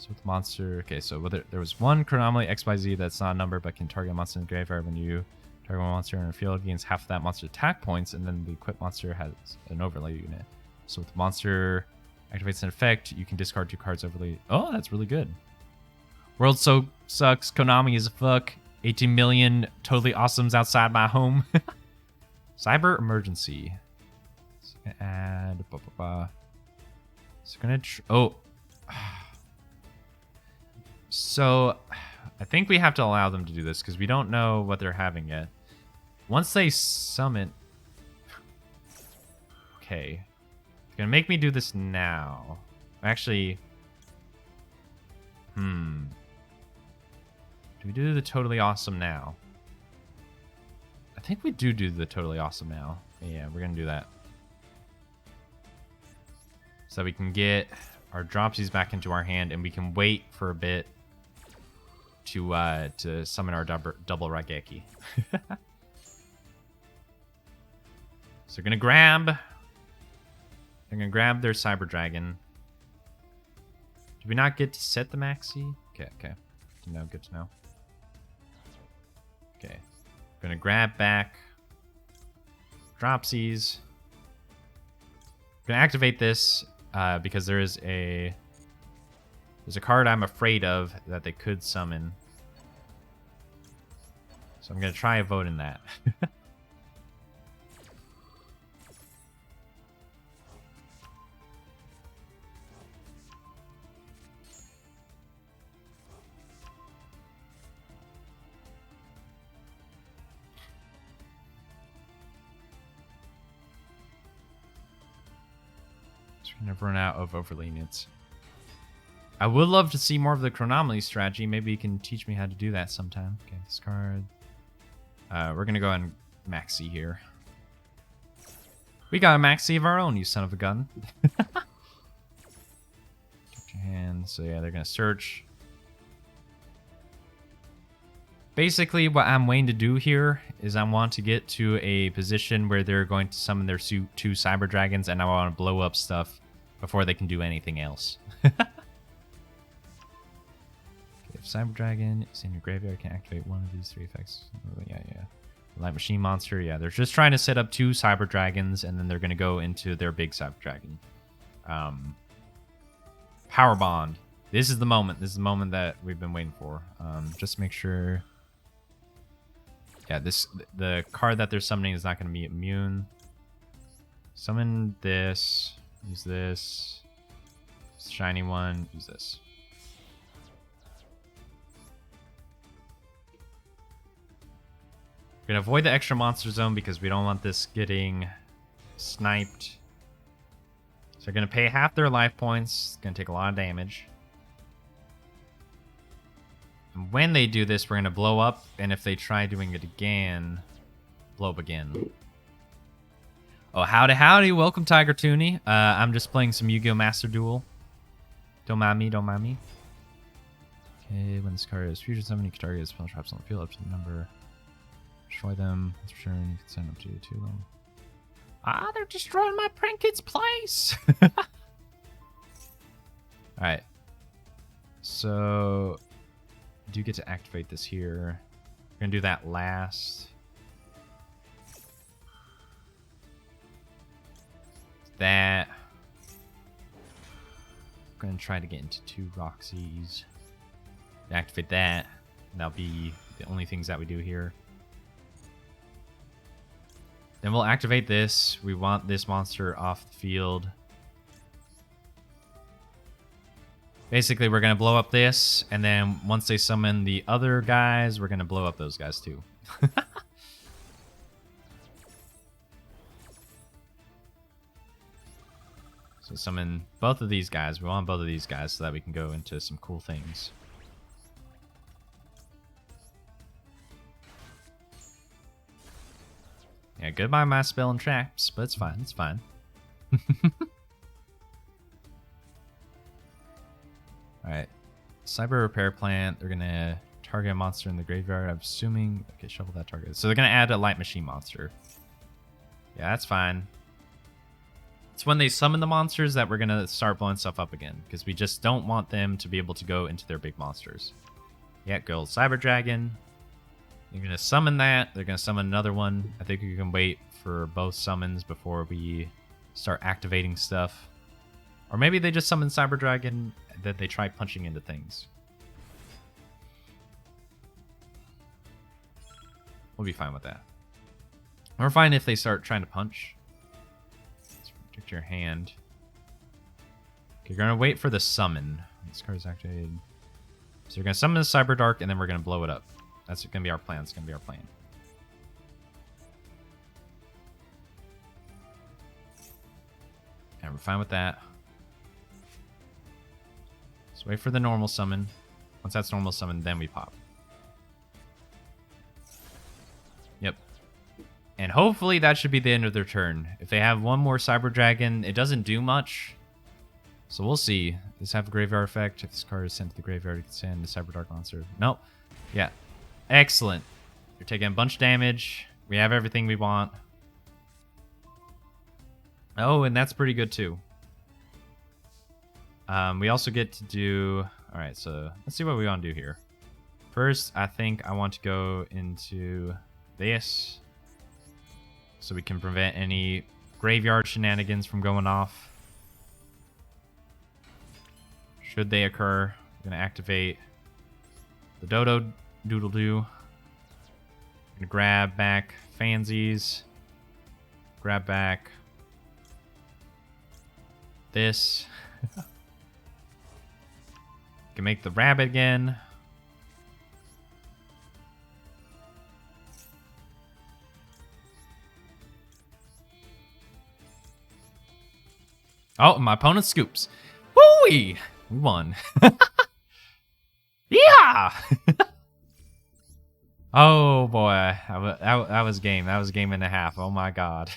With monster. Okay, so whether there was one Chronomaly XYZ that's not a number but can target a monster in the graveyard. When you target one monster in a field, gains half of that monster's attack points, and then the equipped monster has an overlay unit. So with the monster activates an effect, you can discard 2 cards overlay. Oh, that's really good. World so sucks. Konami is a fuck. 18 million Totally Awesomes outside my home. Cyber emergency. So I'm gonna add. So I'm gonna. So, I think we have to allow them to do this because we don't know what they're having yet. Once they summon... Okay. It's going to make me do this now. Actually... Do we do the Totally Awesome now? I think we do the Totally Awesome now. Yeah, we're going to do that. So we can get our Dropsies back into our hand and we can wait for a bit to summon our double Raigeki. So they're gonna grab their Cyber Dragon. Do we not get to set the Maxi? Okay. Good to know. Okay. Gonna grab back Dropsies. Gonna activate this because there's a card I'm afraid of that they could summon. So I'm going to try a vote in that. So we're going to run out of overlay units. I would love to see more of the Chronomaly strategy. Maybe you can teach me how to do that sometime. Okay, discard. We're going to go and Maxi here. We got a Maxi of our own, you son of a gun. Get your hand. So yeah, they're going to search. Basically, what I'm waiting to do here is I want to get to a position where they're going to summon their 2 Cyber Dragons, and I want to blow up stuff before they can do anything else. If Cyber Dragon is in your graveyard, can activate one of these 3 effects. Yeah. Light Machine Monster. Yeah, they're just trying to set up 2 Cyber Dragons, and then they're going to go into their big Cyber Dragon. Power Bond. This is the moment. This is the moment that we've been waiting for. Just make sure. Yeah, the card that they're summoning is not going to be immune. Summon this. Use this. Shiny one. Use this. We're going to avoid the extra monster zone because we don't want this getting sniped. So they're going to pay half their life points. It's going to take a lot of damage. And when they do this, we're going to blow up. And if they try doing it again, blow up again. Oh, howdy, howdy. Welcome, Tiger Tooney. I'm just playing some Yu-Gi-Oh! Master Duel. Don't mind me, don't mind me. Okay, when this card is fusion summon, you can target spell traps on the field up to the number. Destroy them. Let's return. You can send up to 2 of them. Ah, they're destroying my Prankid's place. Alright. So, I do get to activate this here. We're going to do that last. That. I'm going to try to get into 2 Roxys. Activate that. That'll be the only things that we do here. Then we'll activate this. We want this monster off the field. Basically, we're going to blow up this, and then once they summon the other guys, we're going to blow up those guys too. So summon both of these guys. We want both of these guys so that we can go into some cool things. Yeah, goodbye my spell and traps, but it's fine, it's fine. Alright. Cyber repair plant, they're gonna target a monster in the graveyard, I'm assuming. Okay, shuffle that target. So they're gonna add a light machine monster. Yeah, that's fine. It's when they summon the monsters that we're gonna start blowing stuff up again, because we just don't want them to be able to go into their big monsters. Yeah, gold cyber dragon. You're going to summon that. They're going to summon another one. I think you can wait for both summons before we start activating stuff. Or maybe they just summon Cyber Dragon and then they try punching into things. We'll be fine with that. We're fine if they start trying to punch. Let's protect your hand. Okay, you're going to wait for the summon. This card is activated. So you're going to summon the Cyber Dark and then we're going to blow it up. That's going to be our plan. It's going to be our plan. And we're fine with that. Let's wait for the normal summon. Once that's normal summon, then we pop. Yep. And hopefully that should be the end of their turn. If they have one more Cyber Dragon, it doesn't do much. So we'll see. Does this have a graveyard effect? If this card is sent to the graveyard, you can send a Cyber Dark monster. Nope. Yeah. Excellent. You're taking a bunch of damage. We have everything we want. Oh, and that's pretty good too. We also get to do... Alright, so let's see what we want to do here. First, I think I want to go into this. So we can prevent any graveyard shenanigans from going off. Should they occur, I'm going to activate the Dodo Doodle Doo. Gonna grab back Fansies. Grab back this. Can make the rabbit again. Oh, my opponent scoops. Woo-wee! We won. Yeah! Oh boy, that was game. That was a game and a half. Oh my god.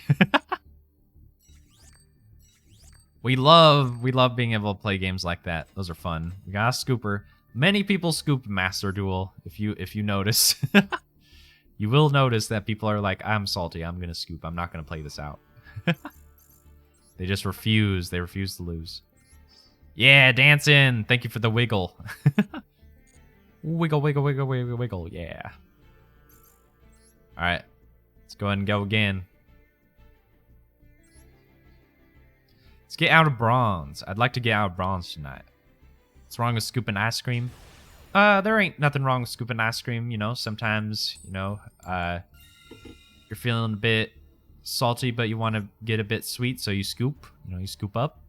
we love being able to play games like that. Those are fun. We got a scooper. Many people scoop Master Duel. If you notice, you will notice that people are like, I'm salty. I'm gonna scoop. I'm not gonna play this out. They just refuse. They refuse to lose. Yeah, dancing. Thank you for the wiggle. Wiggle, wiggle, wiggle, wiggle, wiggle. Yeah. All right. Let's go ahead and go again. Let's get out of bronze. I'd like to get out of bronze tonight. What's wrong with scooping ice cream? There ain't nothing wrong with scooping ice cream. You know, sometimes, you're feeling a bit salty, but you want to get a bit sweet, so you scoop. You know, you scoop up.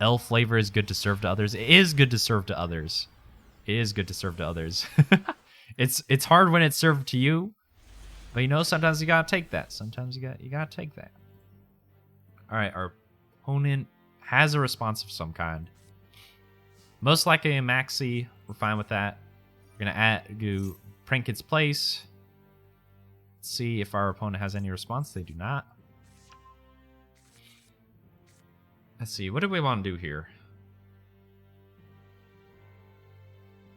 L flavor is good to serve to others. It is good to serve to others. It is good to serve to others. It's hard when it's served to you, but you know, sometimes you gotta take that. Sometimes you gotta take that. All right, our opponent has a response of some kind. Most likely a maxi. We're fine with that. We're gonna go prank its place. Let's see if our opponent has any response. They do not. Let's see. What do we want to do here?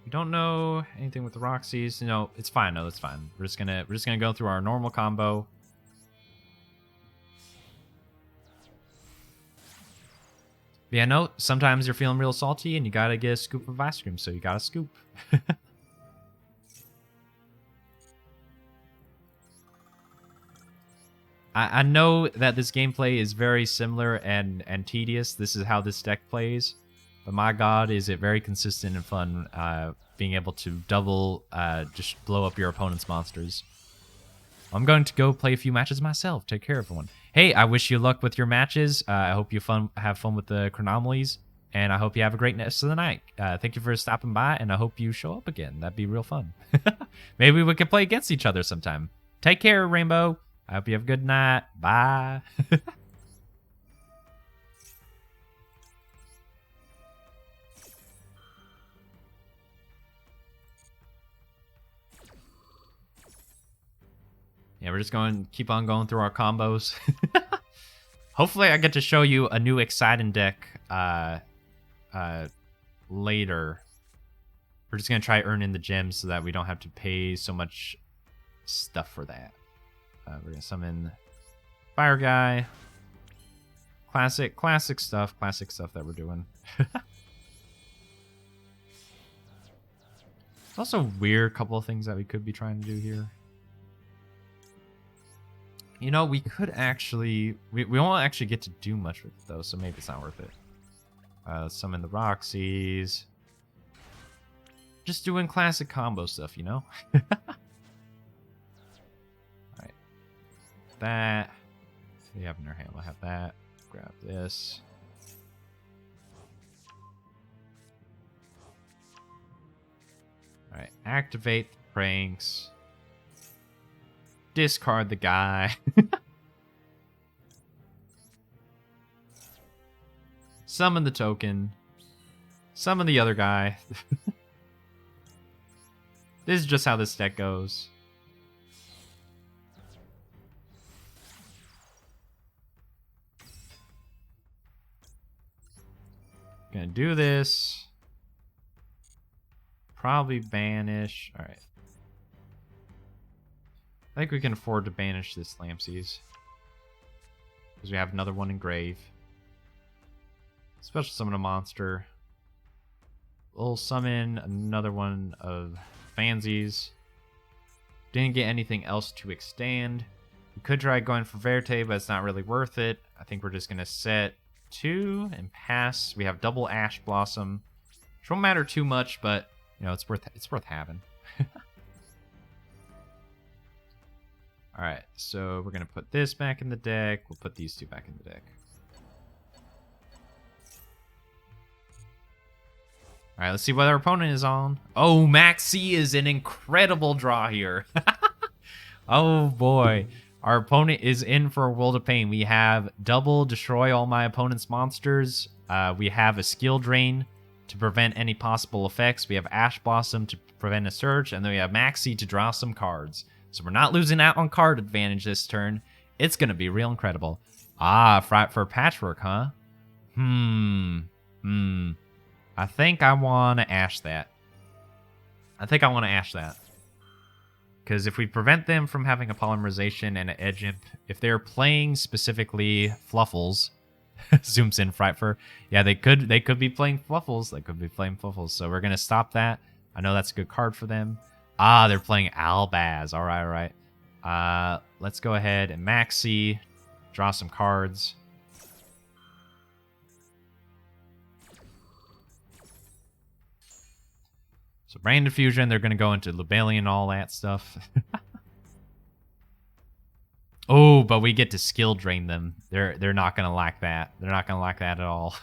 We don't know anything with the Roxy's. No, it's fine. No, it's fine. We're just gonna go through our normal combo. But yeah, no, sometimes you're feeling real salty and you gotta get a scoop of ice cream, so you gotta scoop. I know that this gameplay is very similar and tedious. This is how this deck plays. But my god, is it very consistent and fun being able to double, just blow up your opponent's monsters. I'm going to go play a few matches myself. Take care, everyone. Hey, I wish you luck with your matches. I hope you have fun with the chronomalies, and I hope you have a great rest of the night. Thank you for stopping by, and I hope you show up again. That'd be real fun. Maybe we could play against each other sometime. Take care, Rainbow. I hope you have a good night. Bye. Yeah, we're just keep on going through our combos. Hopefully I get to show you a new exciting deck later. We're just going to try earning the gems so that we don't have to pay so much stuff for that. We're going to summon Fire Guy. Classic stuff that we're doing. It's also a weird couple of things that we could be trying to do here. You know, we could actually... We won't actually get to do much with it, though, so maybe it's not worth it. Summon the Roxy's. Just doing classic combo stuff, you know? Alright. That. What do we have in our hand? We'll have that. Grab this. Alright. Activate the pranks. Discard the guy. Summon the token. Summon the other guy. This is just how this deck goes. Gonna do this. Probably banish. Alright. I think we can afford to banish this Lampsies. Because we have another one in grave. Special summon a monster. We'll summon another one of Fansies. Didn't get anything else to extend. We could try going for Verte, but it's not really worth it. I think we're just going to set 2 and pass. We have double Ash Blossom. Which won't matter too much, but you know, it's worth having. Alright, so we're going to put this back in the deck. We'll put these two back in the deck. Alright, let's see what our opponent is on. Oh, Maxi is an incredible draw here. Oh boy. Our opponent is in for a world of pain. We have double destroy all my opponent's monsters. We have a skill drain to prevent any possible effects. We have Ash Blossom to prevent a search. And then we have Maxi to draw some cards. So we're not losing out on card advantage this turn. It's going to be real incredible. Ah, for Patchwork, huh? I think I want to Ash that. Because if we prevent them from having a Polymerization and an Edge Imp, if they're playing specifically Fluffles, zooms in Frightfur, yeah, they could be playing Fluffles. So we're going to stop that. I know that's a good card for them. Ah, they're playing Albaz. All right. Let's go ahead and Maxi, draw some cards. So Brain Diffusion, they're going to go into Lubellion and all that stuff. Oh, but we get to skill drain them. They're not going to like that. They're not going to like that at all.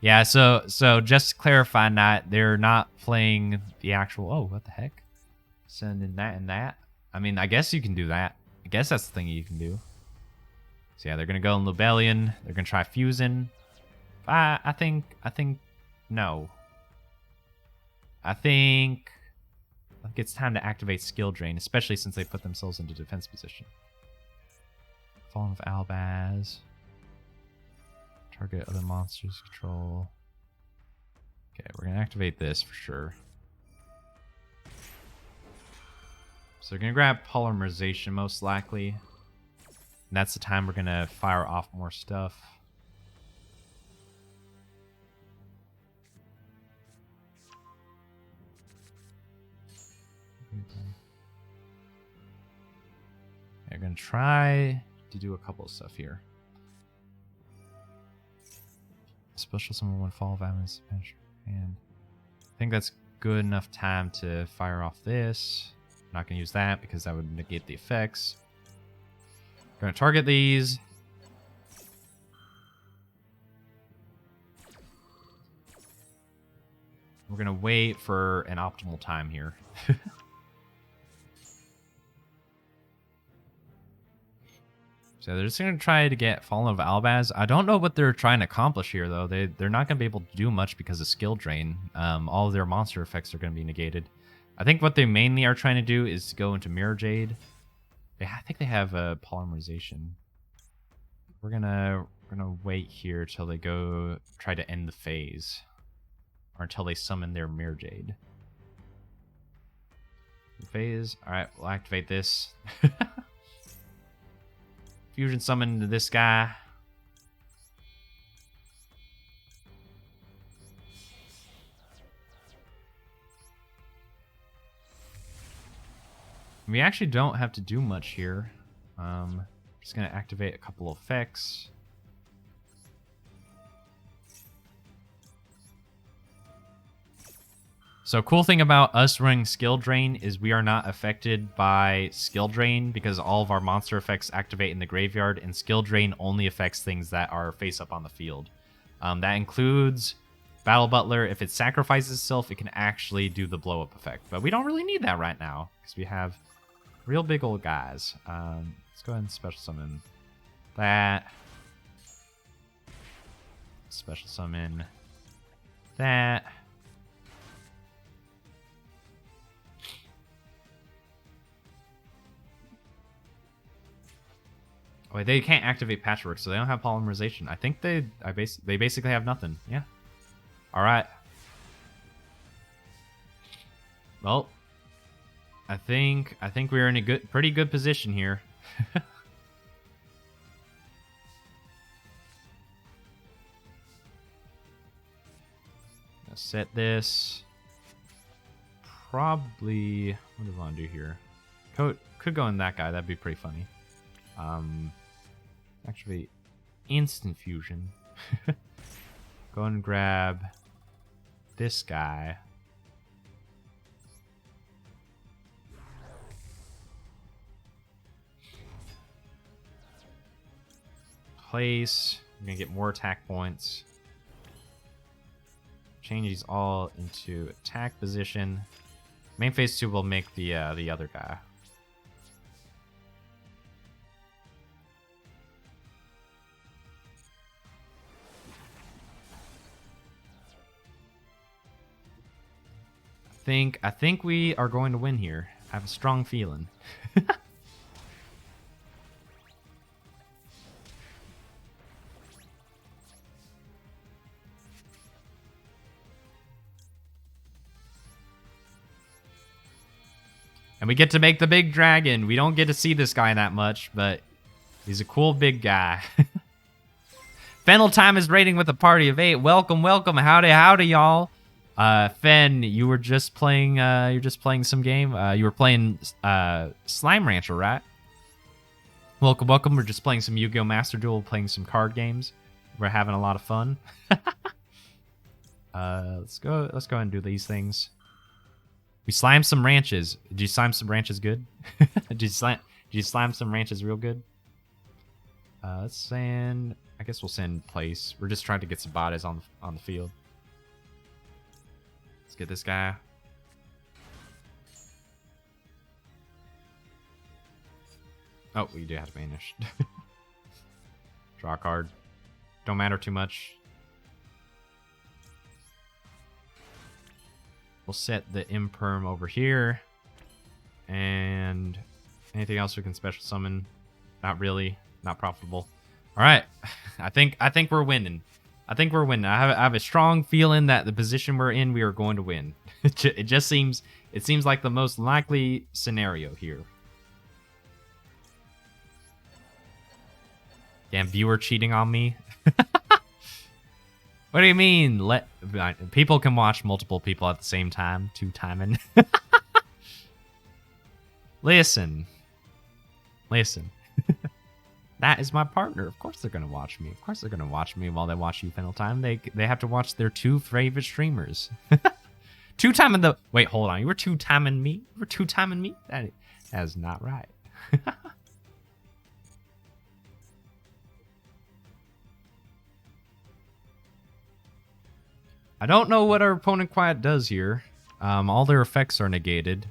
Yeah, so just to clarify, not they're not playing the actual. Oh, what the heck? Sending that and that. I mean, I guess you can do that. I guess that's the thing you can do. So yeah, they're gonna go in Lubellion. They're gonna try fusing. I think no. I think it's time to activate skill drain, especially since they put themselves into defense position. Fallen of Albaz. Target other monsters control. Okay, we're gonna activate this for sure. So we're gonna grab polymerization most likely. And that's the time we're gonna fire off more stuff. Okay, we're gonna try to do a couple of stuff here. Special summon one fall of Adam's and I think that's good enough time to fire off this. I'm not gonna use that because that would negate the effects. We're gonna target these. We're gonna wait for an optimal time here. So they're just going to try to get Fallen of Albaz. I don't know what they're trying to accomplish here, though. They're not going to be able to do much because of skill drain. All of their monster effects are going to be negated. I think what they mainly are trying to do is go into Mirror Jade. I think they have a polymerization. We're gonna wait here till they go try to end the phase, or until they summon their Mirror Jade. Phase. All right, we'll activate this. Fusion summon to this guy. We actually don't have to do much here. Just gonna activate a couple effects. So cool thing about us running Skill Drain is we are not affected by Skill Drain because all of our monster effects activate in the graveyard, and Skill Drain only affects things that are face up on the field. That includes Battle Butler. If it sacrifices itself, it can actually do the blow up effect. But we don't really need that right now because we have real big old guys. Let's go ahead and special summon that. Special summon that. Oh, they can't activate Patchwork, so they don't have polymerization. I think they basically have nothing. Yeah. All right. Well, I think we're in a pretty good position here. Set this. Probably. What do I want to do here? Could go in that guy. That'd be pretty funny. Actually, instant fusion. Go and grab this guy. Place. We're gonna get more attack points. Change these all into attack position. Main phase 2 will make the other guy. I think we are going to win here. I have a strong feeling. And we get to make the big dragon. We don't get to see this guy that much, but he's a cool big guy. Fennel Time is raiding with a party of 8. Welcome, welcome. Howdy, y'all. Fen, you were just playing. You're just playing some game. You were playing Slime Rancher, right? Welcome, welcome. We're just playing some Yu-Gi-Oh! Master Duel, playing some card games. We're having a lot of fun. Let's go ahead and do these things. We slimed some ranches. Did you slime some ranches good? Did you slime some ranches real good? Let's send. I guess we'll send place. We're just trying to get some bodies on the field. Let's get this guy. Oh, we do have to banish. Draw a card. Don't matter too much. We'll set the imperm over here. And anything else we can special summon? Not really. Not profitable. All right. I think we're winning. I think we're winning. I have a strong feeling that the position we're in, we are going to win. It just seems like the most likely scenario here. Damn, viewer cheating on me. What do you mean? People can watch multiple people at the same time. Two-timing. Listen. That is my partner. Of course they're going to watch me. Of course they're going to watch me while they watch you, Final Time. They have to watch their two favorite streamers. Two-timing the... Wait, hold on. You were two-timing me? You were two-timing me? That is not right. I don't know what our opponent quiet does here. All their effects are negated.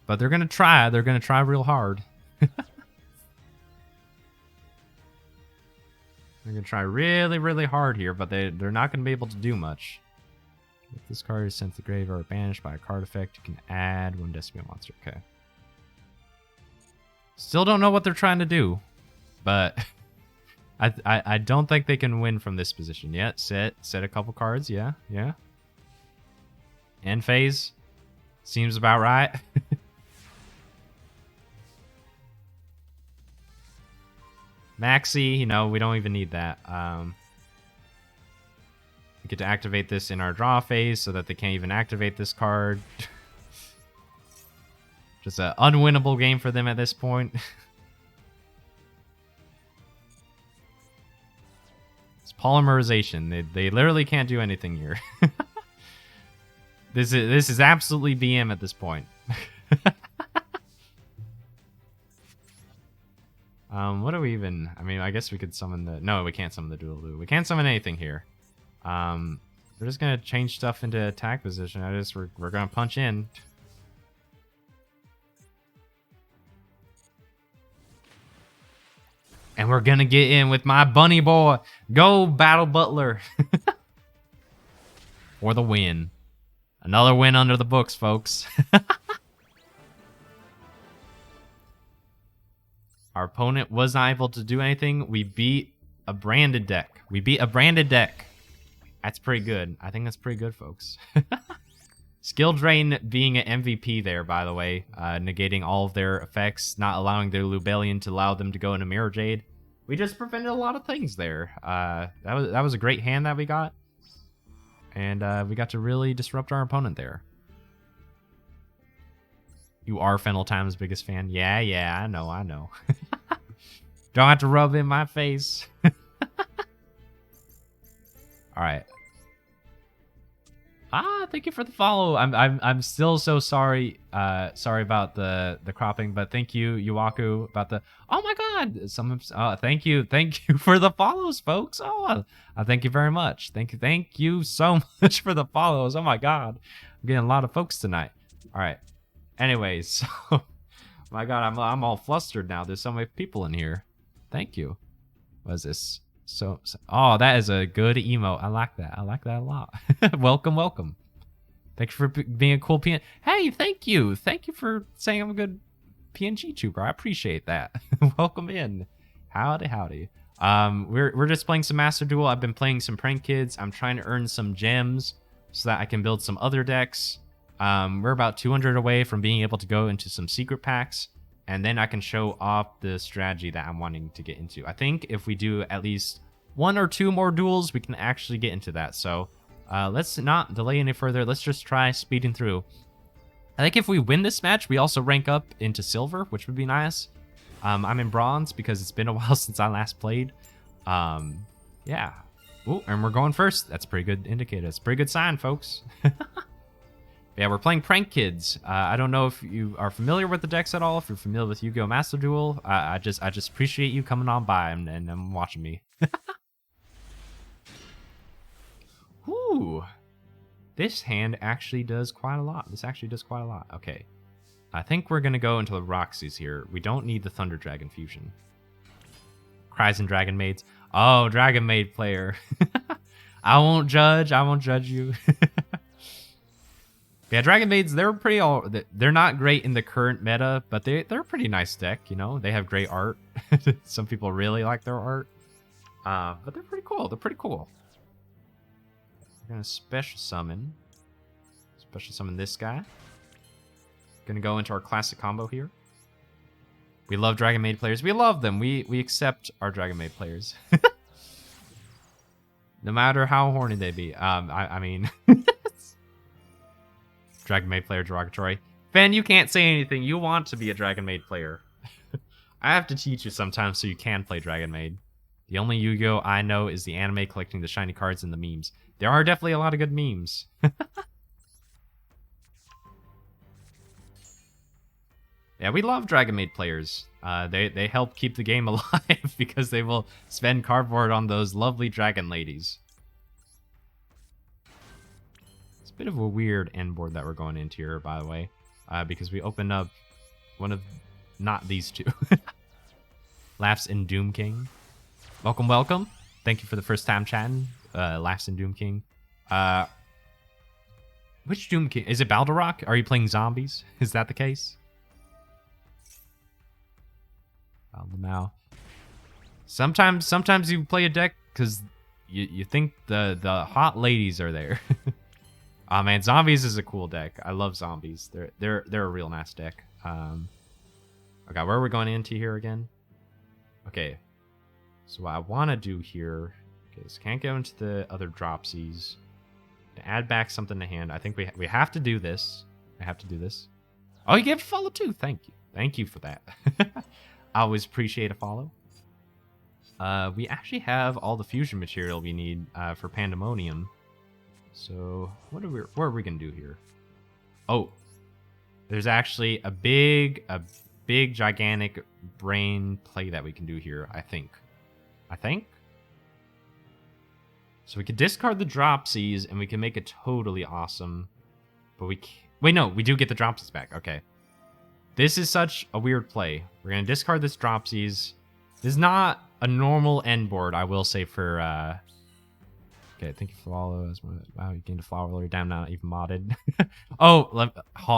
But they're going to try. They're going to try real hard. They're going to try really, really hard here, but they're not going to be able to do much. If this card is sent to the grave or banished by a card effect, you can add one Decimate monster. Okay. Still don't know what they're trying to do, but... I don't think they can win from this position yet. Set a couple cards. Yeah. End phase. Seems about right. Maxi, we don't even need that. We get to activate this in our draw phase so that they can't even activate this card. Just an unwinnable game for them at this point. Polymerization. They literally can't do anything here. This is absolutely BM at this point. What do we even... I mean, I guess we could summon the... No, we can't summon the Duel. We can't summon anything here. We're just gonna change stuff into attack position. We're gonna punch in. And we're going to get in with my bunny boy. Go, Battle Butler. For the win. Another win under the books, folks. Our opponent was not able to do anything. We beat a branded deck. That's pretty good. I think that's pretty good, folks. Skill Drain being an MVP there, by the way. Negating all of their effects, not allowing their Lubellion to allow them to go into Mirror Jade. We just prevented a lot of things there. That was a great hand that we got. And we got to really disrupt our opponent there. You are Fennel Time's biggest fan? Yeah, I know. Don't have to rub in my face. Alright. Thank you for the follow. I'm still so sorry. Sorry about the cropping, but thank you, Yuaku, about the... Oh my god! Thank you for the follows, folks. Thank you very much. Thank you so much for the follows. Oh my god, I'm getting a lot of folks tonight. All right. Anyways, so my god, I'm all flustered now. There's so many people in here. Thank you. What is this? So that is a good emote. I like that a lot. welcome. Thank you for being a cool PN. Hey, thank you for saying I'm a good PNG tuber. I appreciate that. Welcome in. Howdy. We're just playing some Master Duel. I've been playing some Prank Kids. I'm trying to earn some gems so that I can build some other decks. We're about 200 away from being able to go into some secret packs. And then I can show off the strategy that I'm wanting to get into. I think if we do at least 1 or 2 more duels, we can actually get into that. So let's not delay any further. Let's just try speeding through. I think if we win this match, we also rank up into silver, which would be nice. I'm in bronze because it's been a while since I last played. Yeah. Ooh, and we're going first. That's a pretty good indicator. That's a pretty good sign, folks. Yeah, we're playing Prank Kids. I don't know if you are familiar with the decks at all. If you're familiar with Yu-Gi-Oh! Master Duel, I just appreciate you coming on by and watching me. Ooh, this hand actually does quite a lot. This actually does quite a lot. Okay, I think we're gonna go into the Roxy's here. We don't need the Thunder Dragon fusion. Cries and Dragon Maids. Oh, Dragon Maid player. I won't judge. I won't judge you. Yeah, Dragon Maids, they're not great in the current meta, but they're a pretty nice deck, you know? They have great art. Some people really like their art. But they're pretty cool. They're pretty cool. We're gonna special summon. Special summon this guy. Gonna go into our classic combo here. We love Dragon Maid players. We love them. We accept our Dragon Maid players. No matter how horny they be. I mean... Dragon Maid player derogatory. Ben, you can't say anything. You want to be a Dragon Maid player. I have to teach you sometimes so you can play Dragon Maid. The only Yu-Gi-Oh! I know is the anime collecting the shiny cards and the memes. There are definitely a lot of good memes. Yeah, we love Dragon Maid players. They help keep the game alive because they will spend cardboard on those lovely dragon ladies. Bit of a weird end board that we're going into here, by the way, because we opened up one of not these two. Laughs in Doom King. Welcome, welcome. Thank you for the first time chatting. Laughs in Doom King. Which Doom King? Is it Balderrock? Are you playing zombies? Is that the case? Now. Sometimes you play a deck because you think the hot ladies are there. Oh man, zombies is a cool deck. I love zombies. They're a real nice deck. Okay, where are we going into here again? Okay, so what I want to do here, okay, so can't go into the other dropsies. To add back something to hand, I think we have to do this. I have to do this. Oh, you get a follow too. Thank you for that. I always appreciate a follow. We actually have all the fusion material we need for Pandemonium. So what are we gonna do here? Oh, there's actually a big gigantic brain play that we can do here. I think. So we could discard the dropsies and we can make it totally awesome. But wait, no, we do get the dropsies back. Okay. This is such a weird play. We're gonna discard this dropsies. This is not a normal end board, I will say, for okay, thank you for follow. Wow, you gained a flower earlier. Damn, not even modded. Oh,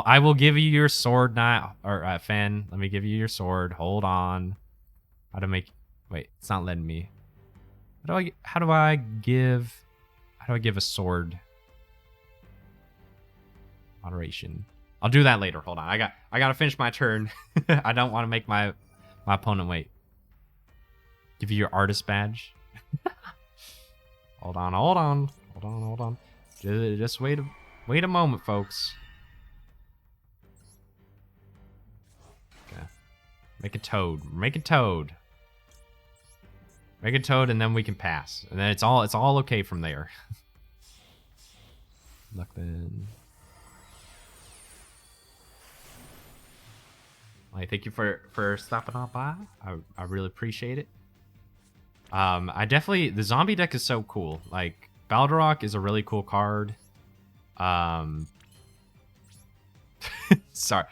I will give you your sword now. Or, Fen, let me give you your sword. Hold on. How to make... Wait, it's not letting me. How do I give a sword? Moderation. I'll do that later. Hold on. I gotta finish my turn. I don't want to make my opponent wait. Give you your artist badge. Hold on. Just wait a moment, folks. Okay. Make a toad. Make a toad, and then we can pass. And then it's all okay from there. Luck then. Well, thank you for stopping on by. I really appreciate it. The zombie deck is so cool. Like, Balderrock is a really cool card. Sorry,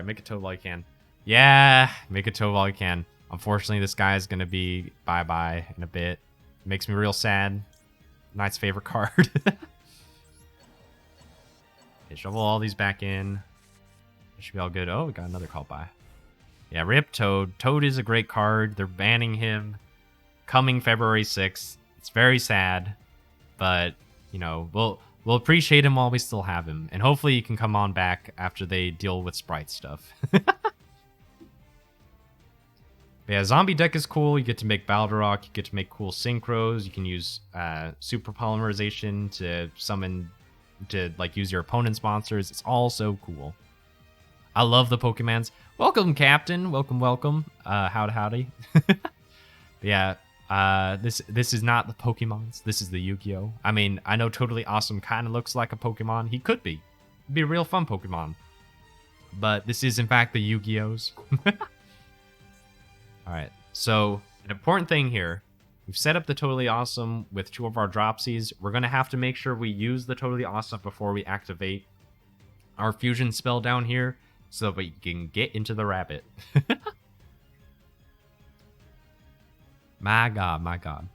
make a toad while you can. Yeah, make a toad while you can. Unfortunately, this guy is gonna be bye-bye in a bit. Makes me real sad. Knight's favorite card. Okay, shovel all these back in. It should be all good. Oh, we got another call by. Yeah, rip Toad. Toad is a great card. They're banning him. Coming February 6th. It's very sad, but you know, we'll appreciate him while we still have him, and hopefully he can come on back after they deal with sprite stuff. Yeah, zombie deck is cool. You get to make Balderrock, you get to make cool synchros, you can use super polymerization to summon, to like use your opponent's monsters. It's all so cool. I love the Pokemons. Welcome, Captain. Welcome. Howdy. Yeah. This is not the Pokemons. This is the Yu-Gi-Oh. I mean, I know Totally Awesome kind of looks like a Pokemon. He could be. It'd be a real fun Pokemon. But this is in fact the Yu-Gi-Ohs. All right. So an important thing here. We've set up the Totally Awesome with 2 of our Dropsies. We're gonna have to make sure we use the Totally Awesome before we activate our fusion spell down here, so that we can get into the rabbit. My god, my god.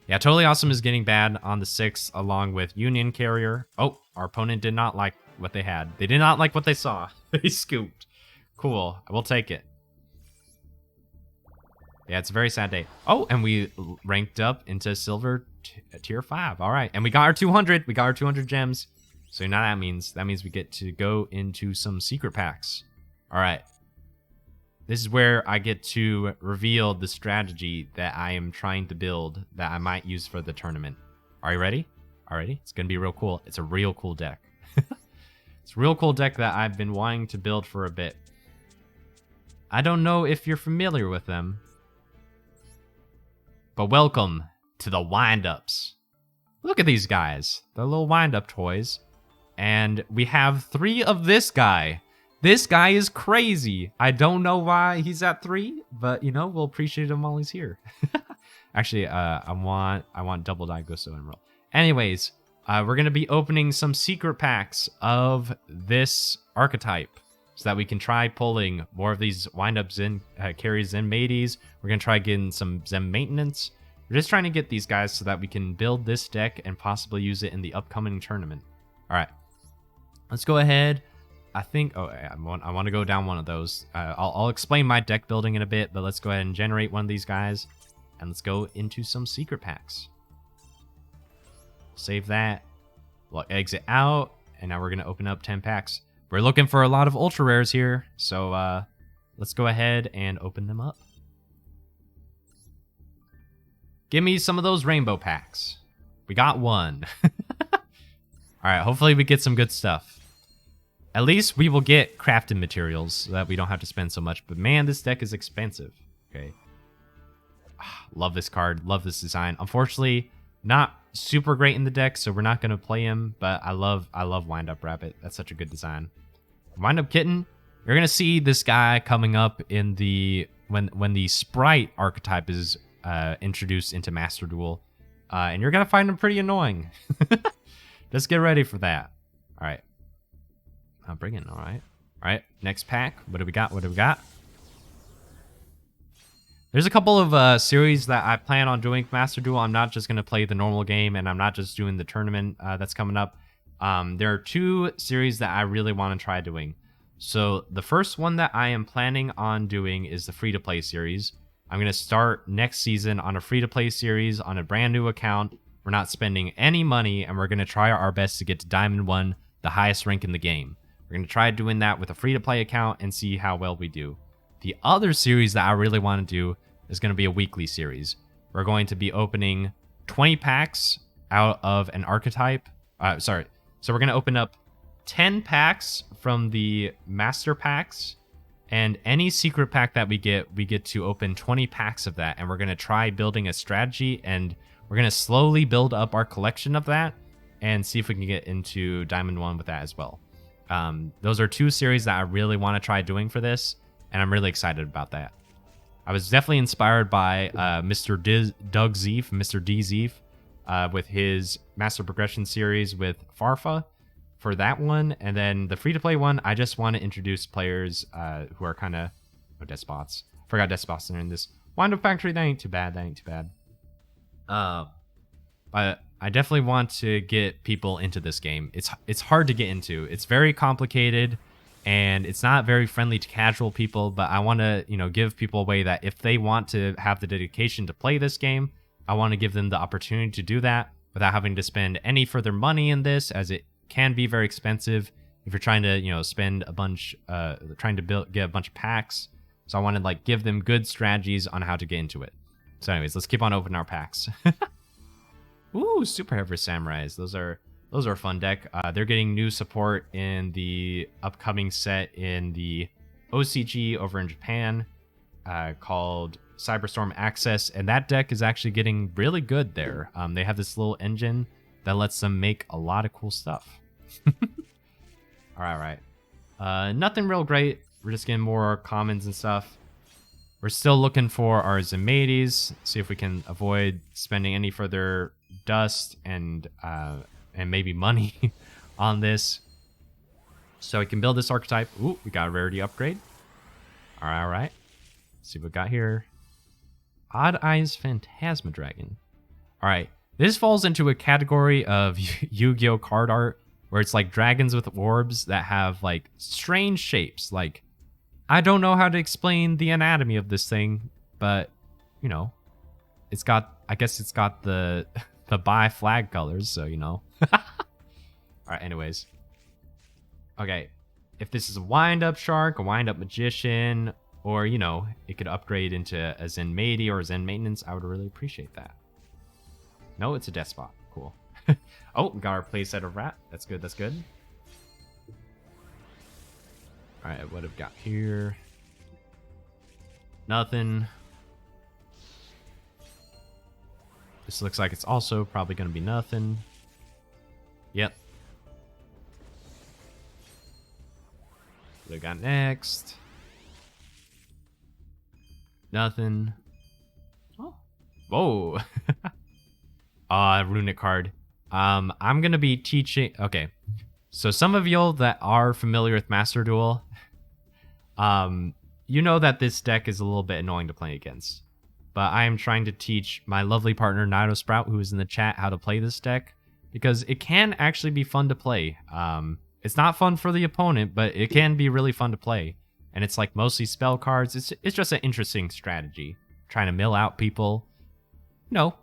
Yeah, Totally Awesome is getting bad on the 6th, along with Union Carrier. Oh, our opponent did not like what they had. They did not like what they saw. They scooped. Cool, we'll take it. Yeah, it's a very sad day. Oh, and we ranked up into Silver Tier 5. All right, and we got our 200. We got our 200 gems. So now that means we get to go into some secret packs. All right. This is where I get to reveal the strategy that I am trying to build that I might use for the tournament. Are you ready? Alrighty. It's going to be real cool. It's a real cool deck. It's a real cool deck that I've been wanting to build for a bit. I don't know if you're familiar with them, but welcome to the wind-ups. Look at these guys. They're little wind-up toys. And we have 3 of this guy. This guy is crazy. I don't know why he's at 3, but you know, we'll appreciate him while he's here. Actually, I want double Daigusto and roll. Anyways, we're gonna be opening some secret packs of this archetype so that we can try pulling more of these wind-up Zen carries Zen mateys. We're gonna try getting some Zen maintenance. We're just trying to get these guys so that we can build this deck and possibly use it in the upcoming tournament. All right. Let's go ahead. I think, I want to go down one of those. I'll explain my deck building in a bit, but let's go ahead and generate one of these guys. And let's go into some secret packs. Save that. We'll exit out. And now we're going to open up 10 packs. We're looking for a lot of ultra rares here. So let's go ahead and open them up. Give me some of those rainbow packs. We got one. All right, hopefully we get some good stuff. At least we will get crafting materials so that we don't have to spend so much. But man, this deck is expensive. Okay. Love this card. Love this design. Unfortunately, not super great in the deck, so we're not going to play him. But I love Wind Up Rabbit. That's such a good design. Wind Up Kitten. You're going to see this guy coming up in the when the Sprite archetype is introduced into Master Duel. And you're going to find him pretty annoying. Just get ready for that. All right. I'll bring it. All right. All right. Next pack. What do we got? What do we got? There's a couple of series that I plan on doing Master Duel. I'm not just going to play the normal game, and I'm not just doing the tournament that's coming up. There are 2 series that I really want to try doing. So the first one that I am planning on doing is the free-to-play series. I'm going to start next season on a free-to-play series on a brand new account. We're not spending any money, and we're going to try our best to get to Diamond 1, the highest rank in the game. We're going to try doing that with a free-to-play account and see how well we do. The other series that I really want to do is going to be a weekly series. We're going to be opening 20 packs out of an archetype. So we're going to open up 10 packs from the master packs, and any secret pack that we get to open 20 packs of that, and we're going to try building a strategy, and we're going to slowly build up our collection of that and see if we can get into Diamond 1 with that as well. Those are 2 series that I really want to try doing for this, and I'm really excited about that. I was definitely inspired by Mr. Doug Zeef, Mr. D Zeef, with his Master Progression series with Farfa for that one. And then the free-to-play one, I just want to introduce players who are kind of... Oh, Despots. Forgot Despots are in this. Wind Up Factory, that ain't too bad. That ain't too bad. But I definitely want to get people into this game. It's hard to get into. It's very complicated, and it's not very friendly to casual people, but I want to, give people a way that if they want to have the dedication to play this game, I want to give them the opportunity to do that without having to spend any further money in this, as it can be very expensive if you're trying to, spend a bunch, trying to get a bunch of packs. So I want to give them good strategies on how to get into it. So anyways, let's keep on opening our packs. Ooh, Super Heavy Samurais. Those are a fun deck. They're getting new support in the upcoming set in the OCG over in Japan, called Cyberstorm access, and that deck is actually getting really good there. They have this little engine that lets them make a lot of cool stuff. All right. Nothing real great. We're just getting more commons and stuff. We're still looking for our Zemades, see if we can avoid spending any further dust and maybe money on this. So we can build this archetype. Ooh, we got a rarity upgrade. All right. Let's see what we got here. Odd Eyes Phantasma Dragon. All right. This falls into a category of Yu-Gi-Oh card art where it's like dragons with orbs that have like strange shapes. Like, I don't know how to explain the anatomy of this thing, but you know, it's got, I guess it's got the bi flag colors, so you know. All right, anyways. Okay, if this is a wind-up shark, a wind-up magician, or, you know, it could upgrade into a Zen Maidi or a Zen Maintenance, I would really appreciate that. No, it's a Despot. Cool. Oh, we got our playset of Rat. That's good, that's good. Alright, what have we got here? Nothing. This looks like it's also probably going to be nothing. Yep. What we got next? Nothing. Oh. Whoa. Runic card. I'm going to be teaching... Okay. So some of y'all that are familiar with Master Duel, you know that this deck is a little bit annoying to play against. But I am trying to teach my lovely partner, Naito Sprout, who is in the chat, how to play this deck. Because it can actually be fun to play. It's not fun for the opponent, but it can be really fun to play. And it's like mostly spell cards. It's just an interesting strategy. Trying to mill out people. No,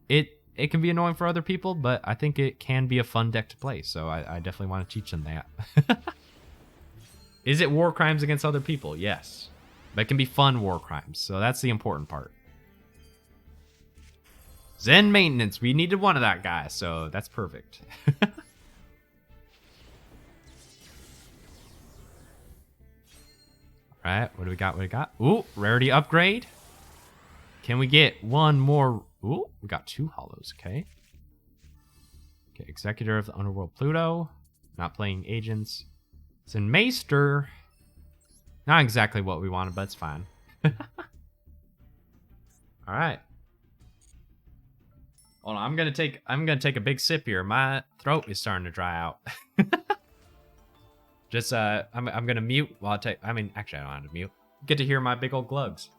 it can be annoying for other people, but I think it can be a fun deck to play. So I definitely want to teach them that. Is it war crimes against other people? Yes. But it can be fun war crimes. So that's the important part. Zen Maintenance. We needed one of that guy. So that's perfect. Alright, what do we got? What do we got? Ooh, rarity upgrade. Can we get one more? Ooh, we got 2 hollows. Okay. Okay, Executor of the Underworld Pluto. Not playing agents. It's in Maester. Not exactly what we wanted, but it's fine. Alright. Hold on, I'm gonna take a big sip here. My throat is starting to dry out. Just I'm gonna mute while I take. I mean, actually, I don't have to mute. Get to hear my big old glugs.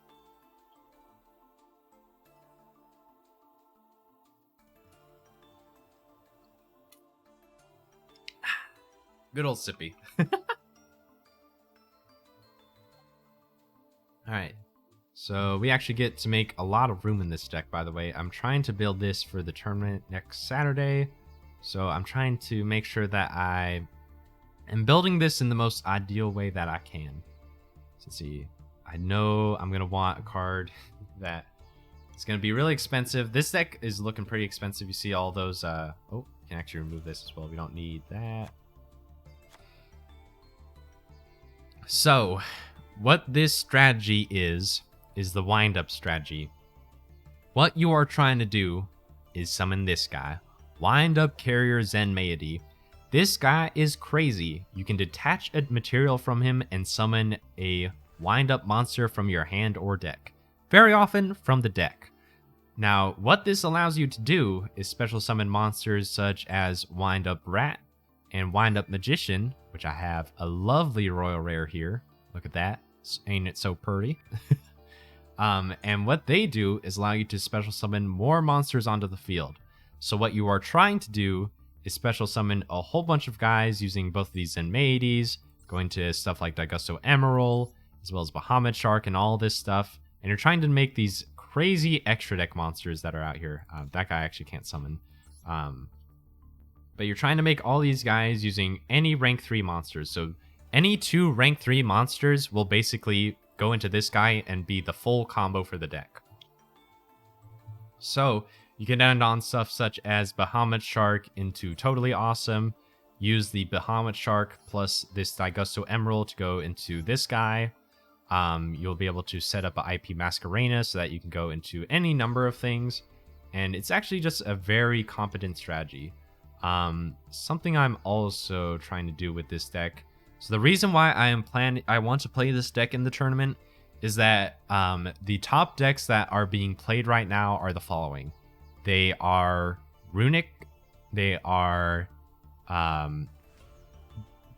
Good old sippy. All right. So we actually get to make a lot of room in this deck, by the way. I'm trying to build this for the tournament next Saturday. So I'm trying to make sure that I am building this in the most ideal way that I can. So let's see. I know I'm going to want a card that is going to be really expensive. This deck is looking pretty expensive. You see all those... Oh, you can actually remove this as well. We don't need that. So, what this strategy is the wind-up strategy. What you are trying to do is summon this guy. Wind-up Carrier Zen Maidi. This guy is crazy. You can detach a material from him and summon a wind-up monster from your hand or deck. Very often from the deck. Now, what this allows you to do is special summon monsters such as Wind-Up Rat and Wind-Up Magician, which I have a lovely royal rare here. Look at that. Ain't it so pretty? And what they do is allow you to special summon more monsters onto the field. So what you are trying to do is special summon a whole bunch of guys using both of these Zen Maidis, going to stuff like Daigusto Emerald, as well as Bahamut Shark and all this stuff. And you're trying to make these crazy extra deck monsters that are out here. That guy actually can't summon. But you're trying to make all these guys using any rank 3 monsters. So any 2 rank 3 monsters will basically go into this guy and be the full combo for the deck. So you can end on stuff such as Bahamut Shark into Totally Awesome. Use the Bahamut Shark plus this Daigusto Emerald to go into this guy. You'll be able to set up an IP Masquerena so that you can go into any number of things. And it's actually just a very competent strategy. Something I'm also trying to do with this deck. So the reason why I want to play this deck in the tournament is that the top decks that are being played right now are the following. They are Runic, they are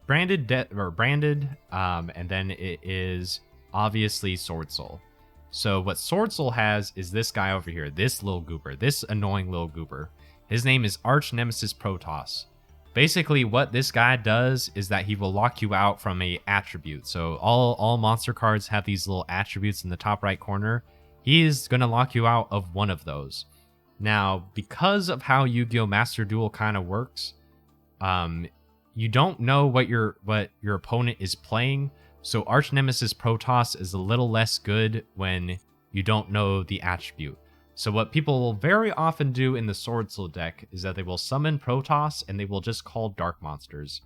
branded, and then it is obviously Sword Soul. So what Sword Soul has is this guy over here, this little goober, this annoying little goober. His name is Arch Nemesis Protoss. Basically, what this guy does is that he will lock you out from a attribute. So all monster cards have these little attributes in the top right corner. He is going to lock you out of one of those. Now, because of how Yu-Gi-Oh! Master Duel kind of works, you don't know what your opponent is playing. So Arch Nemesis Protoss is a little less good when you don't know the attribute. So what people will very often do in the Sword Soul deck is that they will summon Protoss and they will just call dark monsters.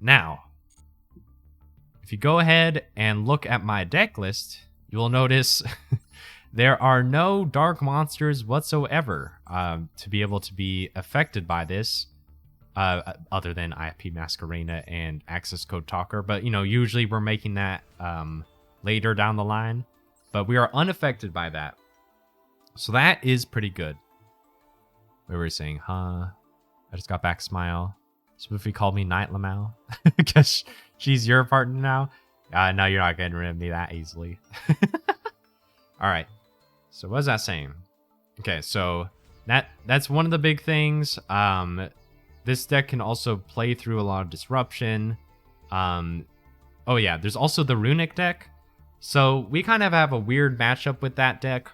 Now, if you go ahead and look at my deck list, you will notice there are no dark monsters whatsoever to be able to be affected by this, other than IP Masquerena and Access Code Talker. But, usually we're making that later down the line. But we are unaffected by that. So that is pretty good. We were saying, I just got back smile. Spoofy called me Night Lamau because she's your partner now. No, you're not getting rid of me that easily. All right. So what was that saying? Okay, so that's one of the big things. This deck can also play through a lot of disruption. Oh yeah, there's also the Runic deck. So we kind of have a weird matchup with that deck.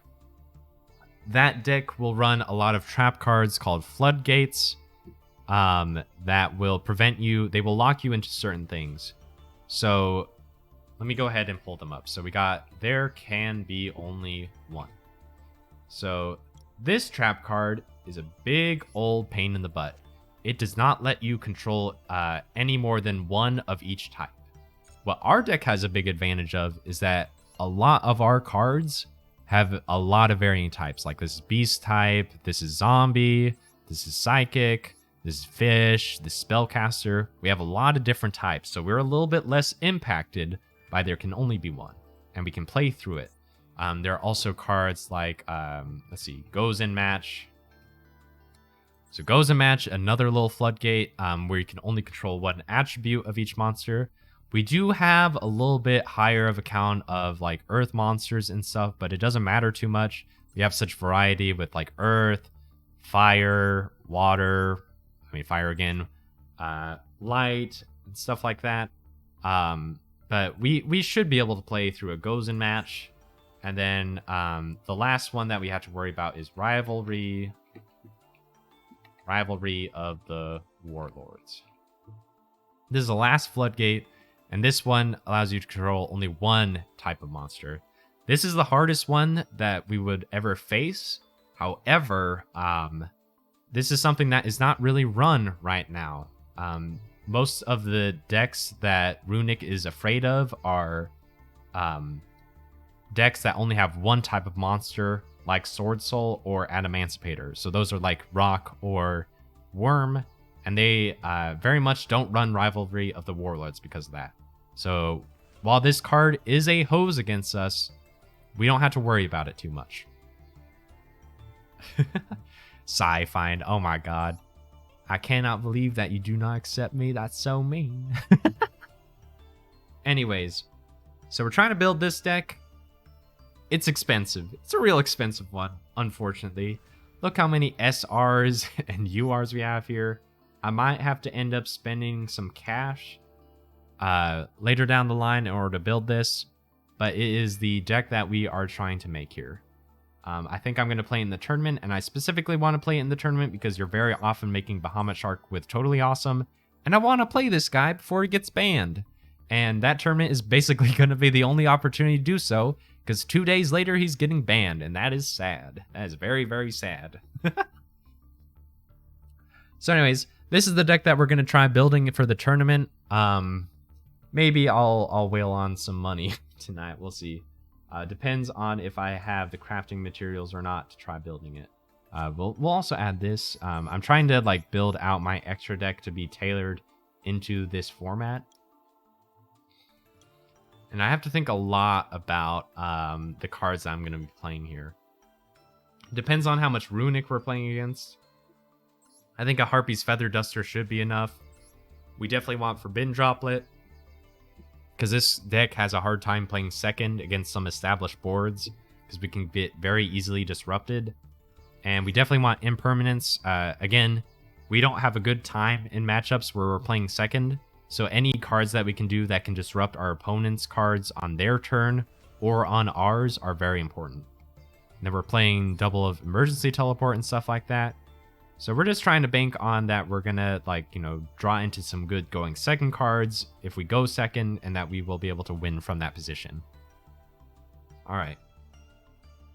That deck will run a lot of trap cards called Floodgates that will prevent you. They will lock you into certain things. So let me go ahead and pull them up. So we got there can be only one. So this trap card is a big old pain in the butt. It does not let you control any more than one of each type. What our deck has a big advantage of is that a lot of our cards have a lot of varying types. Like this is beast type, this is zombie, this is psychic, this is fish, this is spellcaster. We have a lot of different types, so we're a little bit less impacted by there can only be one, and we can play through it. There are also cards like, let's see, Goes in Match. So Goes in Match, another little floodgate where you can only control one attribute of each monster. We do have a little bit higher of a count of like earth monsters and stuff, but it doesn't matter too much. We have such variety with like earth, fire, water, fire again, light, and stuff like that. But we should be able to play through a Goes in Match. And then the last one that we have to worry about is Rivalry of the Warlords. This is the last floodgate. And this one allows you to control only one type of monster. This is the hardest one that we would ever face. However, this is something that is not really run right now. Most of the decks that Runic is afraid of are decks that only have one type of monster, like Sword Soul or Adamancipator. So those are like Rock or Worm. And they very much don't run Rivalry of the Warlords because of that. So while this card is a hose against us, we don't have to worry about it too much. Sci-Find. Oh my god. I cannot believe that you do not accept me. That's so mean. Anyways, so we're trying to build this deck. It's expensive. It's a real expensive one, unfortunately. Look how many SRs and URs we have here. I might have to end up spending some cash later down the line in order to build this, but it is the deck that we are trying to make here. I think I'm going to play in the tournament, and I specifically want to play it in the tournament because you're very often making Bahamut Shark with Totally Awesome, and I want to play this guy before he gets banned. And that tournament is basically going to be the only opportunity to do so, because 2 days later he's getting banned, and that is sad. That is very, very sad. So anyways, this is the deck that we're going to try building for the tournament. Maybe I'll whale on some money tonight. We'll see. Depends on if I have the crafting materials or not to try building it. We'll also add this. I'm trying to like build out my extra deck to be tailored into this format. And I have to think a lot about the cards that I'm going to be playing here. Depends on how much Runic we're playing against. I think a Harpy's Feather Duster should be enough. We definitely want Forbidden Droplet, because this deck has a hard time playing second against some established boards, because we can get very easily disrupted. And we definitely want Impermanence. Again, we don't have a good time in matchups where we're playing second, so any cards that we can do that can disrupt our opponent's cards on their turn or on ours are very important. And then we're playing double of Emergency Teleport and stuff like that. So we're just trying to bank on that we're going to, like, you know, draw into some good going second cards if we go second, and that we will be able to win from that position. All right.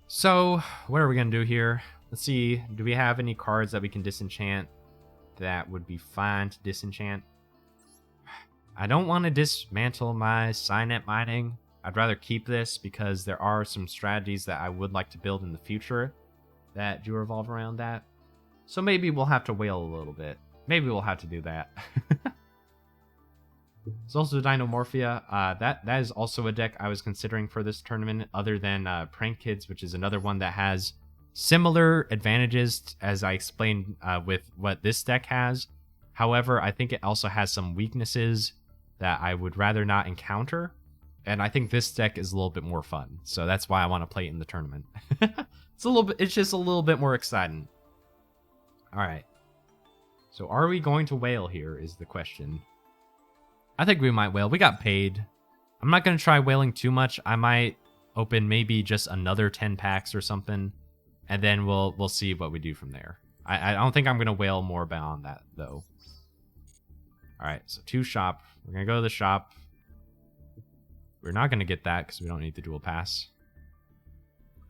So what are we going to do here? Let's see. Do we have any cards that we can disenchant that would be fine to disenchant? I don't want to dismantle my Signet Mining. I'd rather keep this because there are some strategies that I would like to build in the future that do revolve around that. So maybe we'll have to whale a little bit. Maybe we'll have to do that. There's also Dinomorphia. That is also a deck I was considering for this tournament, other than Prank Kids, which is another one that has similar advantages as I explained with what this deck has. However, I think it also has some weaknesses that I would rather not encounter. And I think this deck is a little bit more fun. So that's why I want to play it in the tournament. It's just a little bit more exciting. All right. So are we going to whale here is the question. I think we might whale. We got paid. I'm not going to try whaling too much. I might open maybe just another 10 packs or something, and then we'll see what we do from there. I don't think I'm going to whale more beyond that, though. All right, so 2 shop. We're going to go to the shop. We're not going to get that because we don't need the dual pass.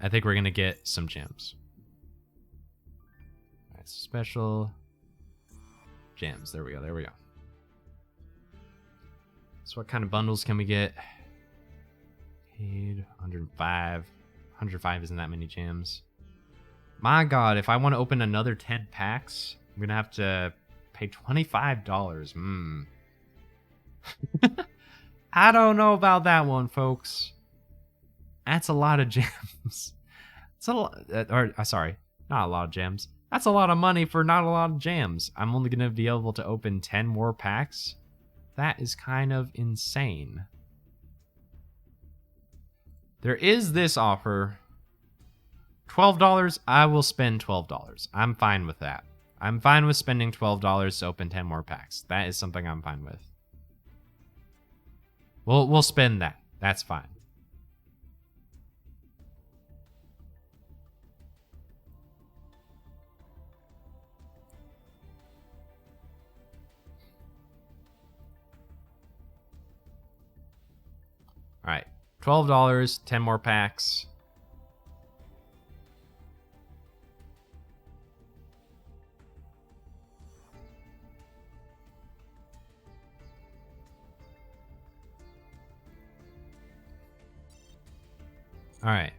I think we're going to get some gems. All right, special gems. There we go. There we go. So what kind of bundles can we get? Paid 105. 105 isn't that many gems. My God, if I want to open another 10 packs, I'm going to have to pay $25. I don't know about that one, folks. That's a lot of gems. It's a lot, sorry, not a lot of gems. That's a lot of money for not a lot of gems. I'm only going to be able to open 10 more packs. That is kind of insane. There is this offer. $12, I will spend $12. I'm fine with that. I'm fine with spending $12 to open 10 more packs. That is something I'm fine with. We'll spend that. That's fine. All right, $12, 10 more packs. All right.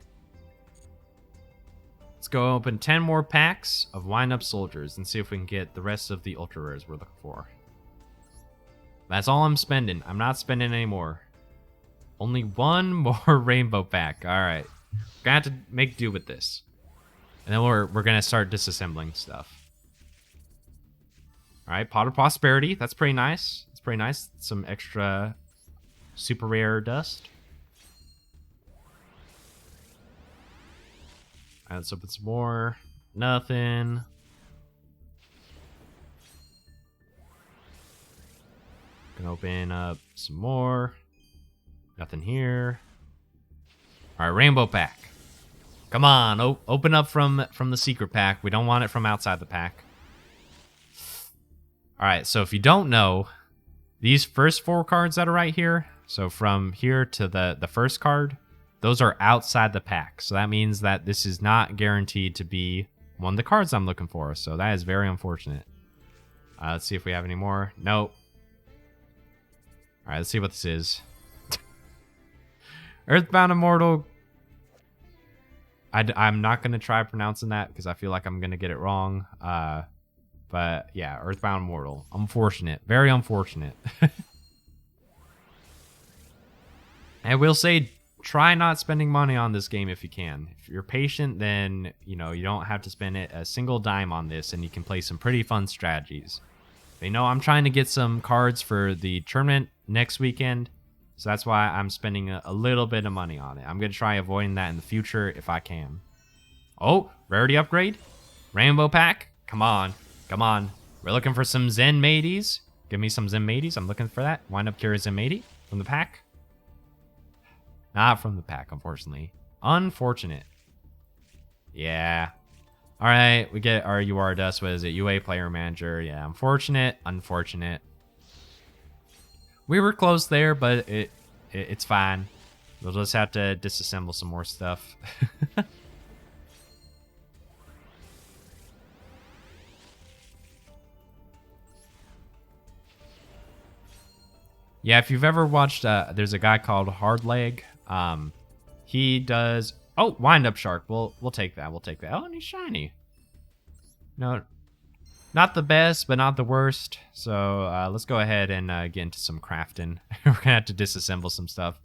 Let's go open 10 more packs of Wind-Up Soldiers and see if we can get the rest of the ultra rares we're looking for. That's all I'm spending. I'm not spending any more. Only one more rainbow pack. All right. Gonna have to make do with this. And then we're gonna start disassembling stuff. All right, Pot of Prosperity. That's pretty nice. It's pretty nice. Some extra super rare dust. All right, let's open some more. Nothing. Gonna open up some more. Nothing here. All right, rainbow pack. Come on, open up from the secret pack. We don't want it from outside the pack. All right, so if you don't know, these first 4 cards that are right here, so from here to the first card, those are outside the pack. So that means that this is not guaranteed to be one of the cards I'm looking for. So that is very unfortunate. Let's see if we have any more. Nope. All right, let's see what this is. Earthbound Immortal. I'm not going to try pronouncing that because I feel like I'm going to get it wrong. But yeah, Earthbound Immortal. Unfortunate. Very unfortunate. I will say, try not spending money on this game if you can. If you're patient, then, you know, you don't have to spend a single dime on this, and you can play some pretty fun strategies. But, you know, I'm trying to get some cards for the tournament next weekend, so that's why I'm spending a little bit of money on it. I'm going to try avoiding that in the future if I can. Oh, rarity upgrade? Rainbow pack? Come on. Come on. We're looking for some Zen Mateys. Give me some Zen Mateys. I'm looking for that. Wind up Kira Zen Matey from the pack. Not from the pack, unfortunately. Unfortunate. Yeah. All right, we get our UR Dust. What is it? UA Player Manager. Yeah, unfortunate. Unfortunate. We were close there, but it's fine. We'll just have to disassemble some more stuff. Yeah, if you've ever watched, there's a guy called Hardleg. He does. Oh, Wind Up Shark. We'll take that. We'll take that. Oh, and he's shiny. No, not the best, but not the worst. So let's go ahead and get into some crafting. We're gonna have to disassemble some stuff,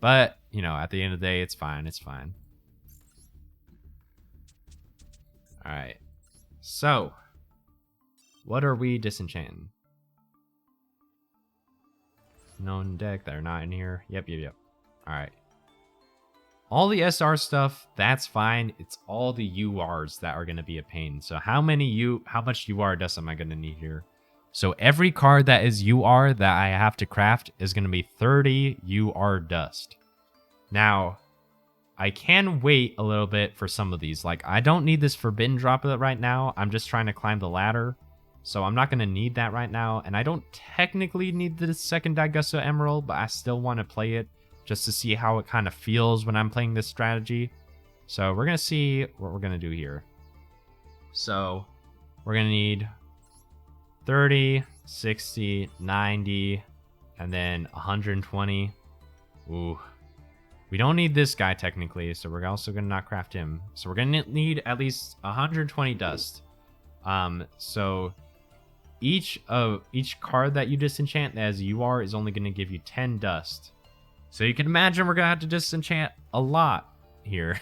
but you know, at the end of the day, it's fine. It's fine. All right. So, what are we disenchanting? Known deck that are not in here. Yep. All right. All the SR stuff, that's fine. It's all the URs that are going to be a pain. So how much UR dust am I going to need here? So every card that is UR that I have to craft is going to be 30 UR dust. Now, I can wait a little bit for some of these. Like, I don't need this Forbidden Droplet right now. I'm just trying to climb the ladder. So I'm not going to need that right now. And I don't technically need the second Daigusto Emerald, but I still want to play it just to see how it kind of feels when I'm playing this strategy. So we're going to see what we're going to do here. So we're going to need 30, 60, 90, and then 120. Ooh. We don't need this guy technically, so we're also going to not craft him. So we're going to need at least 120 dust. So each card that you disenchant as UR is only going to give you 10 dust. So you can imagine we're going to have to disenchant a lot here.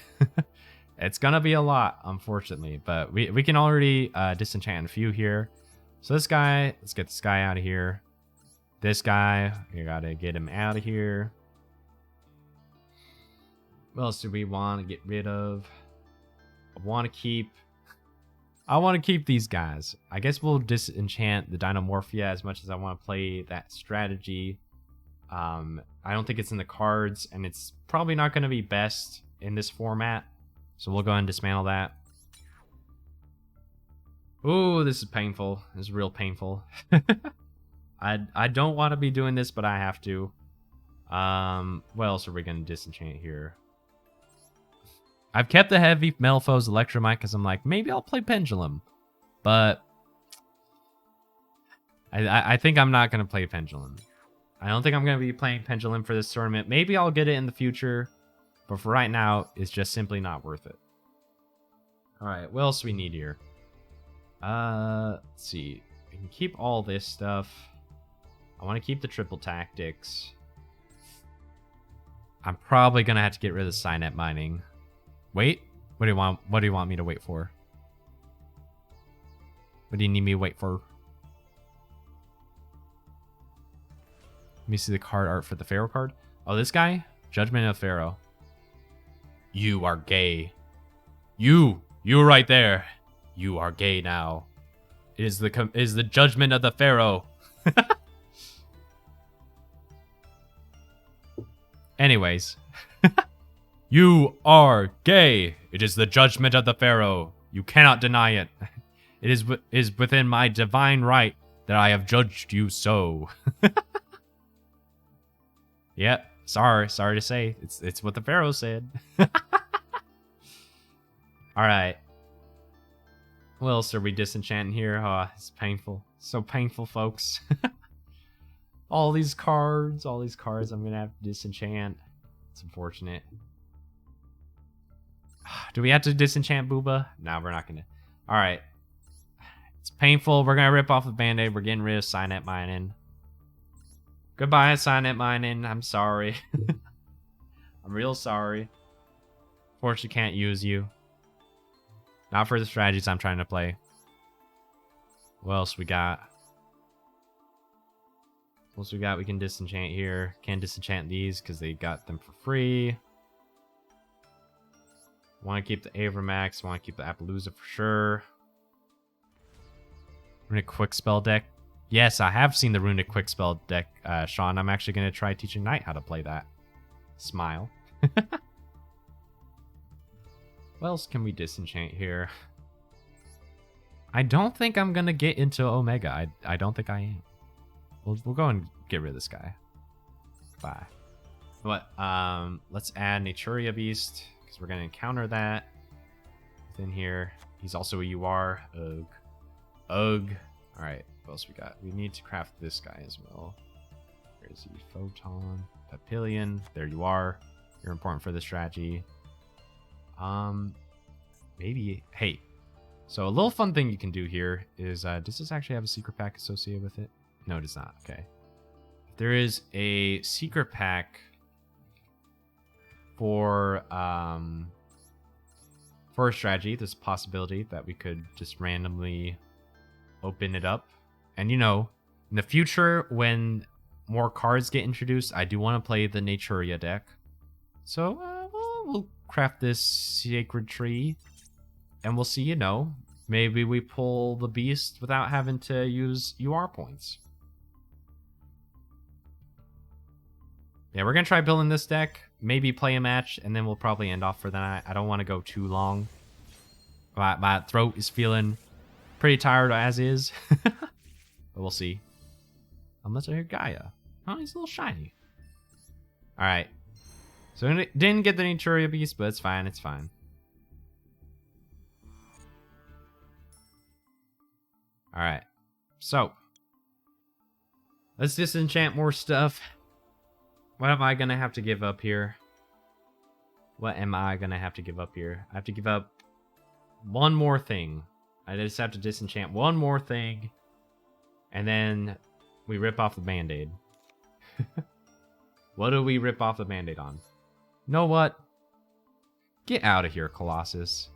It's going to be a lot, unfortunately. But we can already disenchant a few here. So this guy, let's get this guy out of here. This guy, you got to get him out of here. What else do we want to get rid of? I want to keep these guys. I guess we'll disenchant the Dynamorphia as much as I want to play that strategy. I don't think it's in the cards, and it's probably not going to be best in this format. So we'll go ahead and dismantle that. Ooh, this is painful. This is real painful. I don't want to be doing this, but I have to. What else are we going to disenchant here? I've kept the heavy Metalfoes Electromite because I'm like, maybe I'll play Pendulum. But I think I'm not going to play Pendulum. I don't think I'm going to be playing Pendulum for this tournament. Maybe I'll get it in the future. But for right now, it's just simply not worth it. Alright, what else do we need here? Let's see. We can keep all this stuff. I want to keep the triple tactics. I'm probably going to have to get rid of the Cynet mining. Wait, what do you want? What do you want me to wait for? What do you need me to wait for? Let me see the card art for the Pharaoh card. Oh, this guy? Judgment of Pharaoh. You are gay. You right there. You are gay now. It is the judgment of the Pharaoh. Anyways. You are gay. It is the judgment of the Pharaoh. You cannot deny it. It is within my divine right that I have judged you so. Yep. Sorry to say. It's what the Pharaoh said. Alright. What else are we disenchanting here? Oh, it's painful. So painful, folks. All these cards I'm gonna have to disenchant. It's unfortunate. Do we have to disenchant Booba? No, we're not gonna. Alright. It's painful. We're gonna rip off the band-aid. We're getting rid of Signet Mining. Goodbye, Signet Mining. I'm sorry. I'm real sorry. Fortunately, can't use you. Not for the strategies I'm trying to play. What else we got? What else we got? We can disenchant here. Can't disenchant these because they got them for free. Want to keep the Avramax. Want to keep the Appaloosa for sure. Runic Quick Spell deck. Yes, I have seen the Runic Quick Spell deck, Sean. I'm actually going to try teaching Knight how to play that. Smile. What else can we disenchant here? I don't think I'm going to get into Omega. I don't think I am. We'll go and get rid of this guy. Bye. But let's add Naturia Beast, because we're going to encounter that within here. He's also a UR. Ugh. Ugh. Alright, what else we got? We need to craft this guy as well. Where is he? Photon. Papillion. There you are. You're important for the strategy. Maybe. Hey. So a little fun thing you can do here is, does this actually have a secret pack associated with it? No, it does not. Okay. There is a secret pack for a strategy. There's a possibility that we could just randomly open it up. And, you know, in the future, when more cards get introduced, I do want to play the Naturia deck. So, we'll craft this Sacred Tree. And we'll see, you know, maybe we pull the Beast without having to use UR points. Yeah, we're going to try building this deck. Maybe play a match, and then we'll probably end off for the night. I don't want to go too long. My throat is feeling pretty tired as is. But we'll see. Unless I hear Gaia. Oh, he's a little shiny. Alright. So we didn't get the Naturia Beast, but it's fine. It's fine. Alright. So. Let's disenchant more stuff. What am I going to have to give up here? What am I going to have to give up here? I have to give up one more thing. I just have to disenchant one more thing. And then we rip off the band-aid. What do we rip off the band-aid on? You know what? Get out of here, Colossus.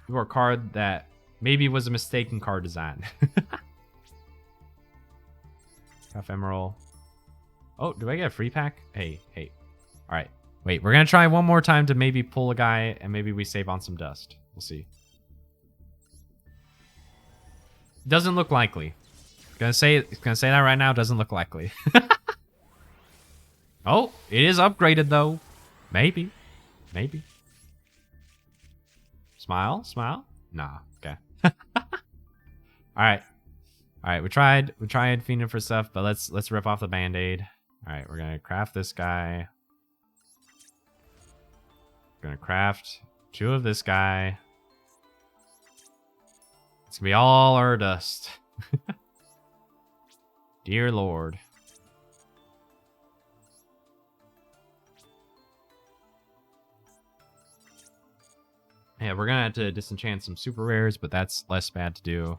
You are a card that maybe was a mistaken card design. Ephemeral. Oh, do I get a free pack? Hey. Alright. Wait, we're going to try one more time to maybe pull a guy, and maybe we save on some dust. We'll see. Doesn't look likely. Gonna say that right now. Doesn't look likely. Oh, it is upgraded, though. Maybe. Smile? Nah, okay. Alright, we tried fiending for stuff, but let's rip off the band-aid. Alright, we're gonna craft this guy. We're gonna craft 2 of this guy. It's gonna be all our dust. Dear Lord. Yeah, we're gonna have to disenchant some super rares, but that's less bad to do.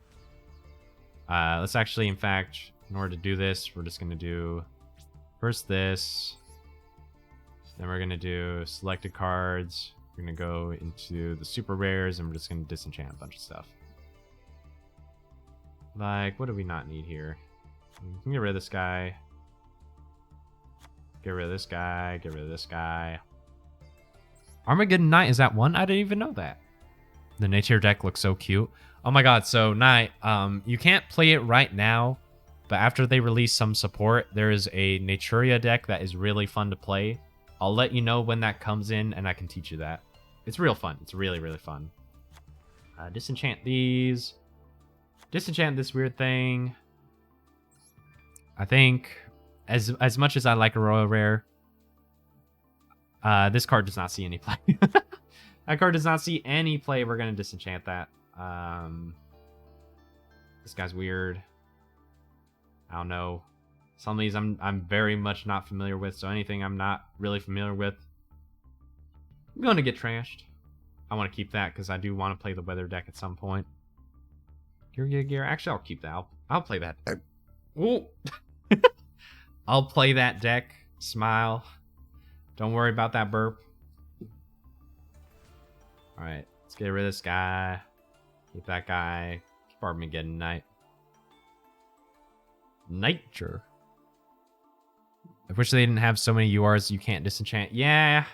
Let's actually, in fact, in order to do this, we're just gonna do first this. Then we're gonna do selected cards. We're gonna go into the super rares, and we're just gonna disenchant a bunch of stuff. Like, what do we not need here? We can get rid of this guy. Get rid of this guy. Get rid of this guy. Armageddon Knight is at 1? I didn't even know that. The Nature deck looks so cute. Oh my god, so Knight, you can't play it right now, but after they release some support, there is a Naturia deck that is really fun to play. I'll let you know when that comes in, and I can teach you that. It's real fun. It's really, really fun. Disenchant these. Disenchant this weird thing. I think, as much as I like a Royal Rare, this card does not see any play. That card does not see any play. We're going to disenchant that. This guy's weird. I don't know. Some of these I'm very much not familiar with, so anything I'm not really familiar with, I'm going to get trashed. I want to keep that because I do want to play the weather deck at some point. Gear. Actually, I'll keep that. I'll play that. Ooh. I'll play that deck. Smile. Don't worry about that burp. Alright, let's get rid of this guy. Keep that guy. Keep Armageddon Knight. Nature. I wish they didn't have so many URs you can't disenchant. Yeah.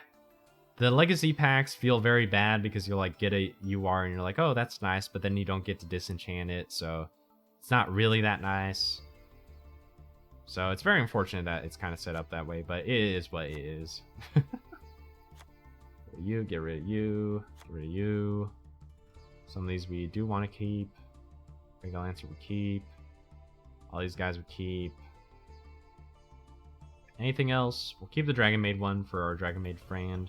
The legacy packs feel very bad because you'll like get a UR and you're like, oh, that's nice, but then you don't get to disenchant it, so it's not really that nice. So it's very unfortunate that it's kind of set up that way, but it is what it is. You, get rid of you, get rid of you. Some of these we do want to keep. Regal Lancer we keep. All these guys we keep. Anything else? We'll keep the Dragon Maid one for our Dragon Maid friend.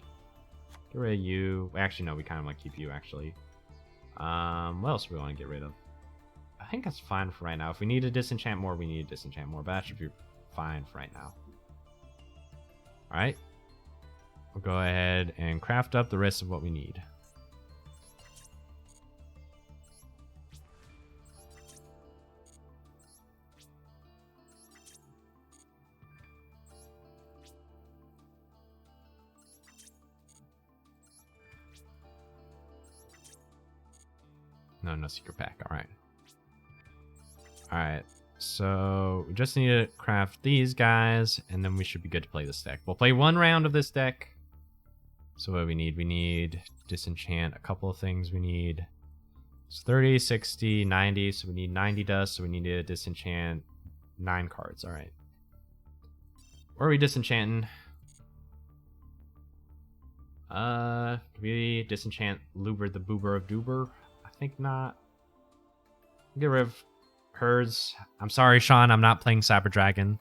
Get rid of you. Actually, no, we kind of want to keep you, actually. What else do we want to get rid of? I think that's fine for right now. If we need to disenchant more, we need to disenchant more, but that should be fine for right now. Alright. We'll go ahead and craft up the rest of what we need. No secret pack. Alright. Alright. So we just need to craft these guys, and then we should be good to play this deck. We'll play one round of this deck. So what do we need? We need disenchant a couple of things. We need 30, 60, 90. So we need 90 dust. So we need to disenchant 9 cards. Alright. Where are we disenchanting? Do we disenchant Luber the Boober of Doober? I think not. Get rid of Herds. I'm sorry, Sean. I'm not playing Cyber Dragon.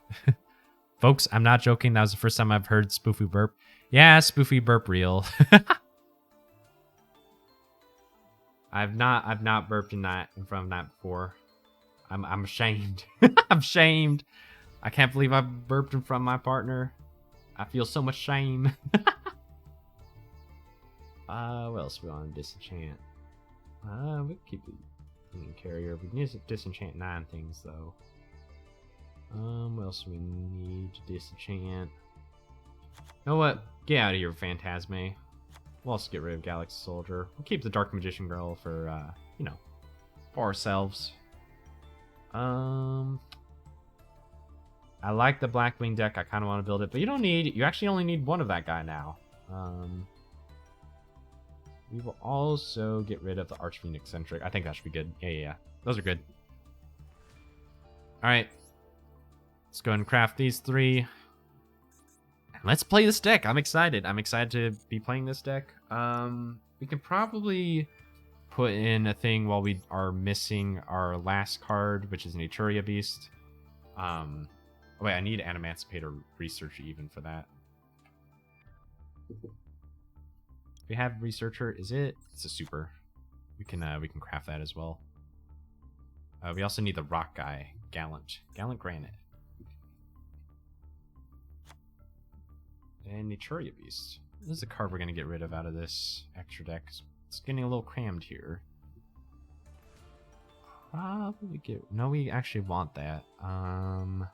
Folks, I'm not joking. That was the first time I've heard Spoofy burp. Yeah, Spoofy burp real. I've not burped in front of that before. I'm ashamed. I'm ashamed. I can't believe I burped in front of my partner. I feel so much shame. What else we want to disenchant? We keep the carrier. We need to disenchant 9 things though. What else do we need to disenchant? You know what? Get out of here, Phantasme. We'll also get rid of Galaxy Soldier. We'll keep the Dark Magician Girl for, you know, for ourselves. I like the Blackwing deck. I kind of want to build it, but you actually only need one of that guy now. We will also get rid of the Archfiend Eccentric. I think that should be good. Yeah. Those are good. Alright. Let's go ahead and craft these 3. And let's play this deck. I'm excited. I'm excited to be playing this deck. We can probably put in a thing while we are missing our last card, which is an Eteria Beast. Wait, I need Animancipator Researcher even for that. We have Researcher. Is it? It's a super. We can craft that as well. We also need the rock guy, Gallant Granite, and Eteria Beast. This is a card we're gonna get rid of out of this extra deck. It's getting a little crammed here. Probably get. No, we actually want that. Want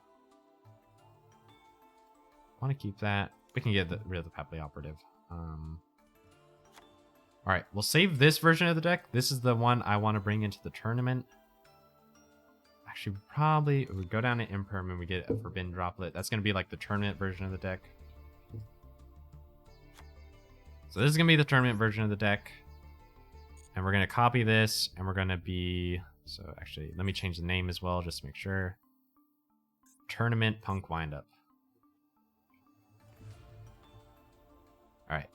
to keep that. We can get rid of the Papley Operative. Alright, we'll save this version of the deck. This is the one I want to bring into the tournament. Actually, probably we go down to Imperm and we get a Forbidden Droplet. That's going to be like the tournament version of the deck. So this is going to be the tournament version of the deck. And we're going to copy this and we're going to be... So actually, let me change the name as well just to make sure. Tournament Punk Windup. Alright.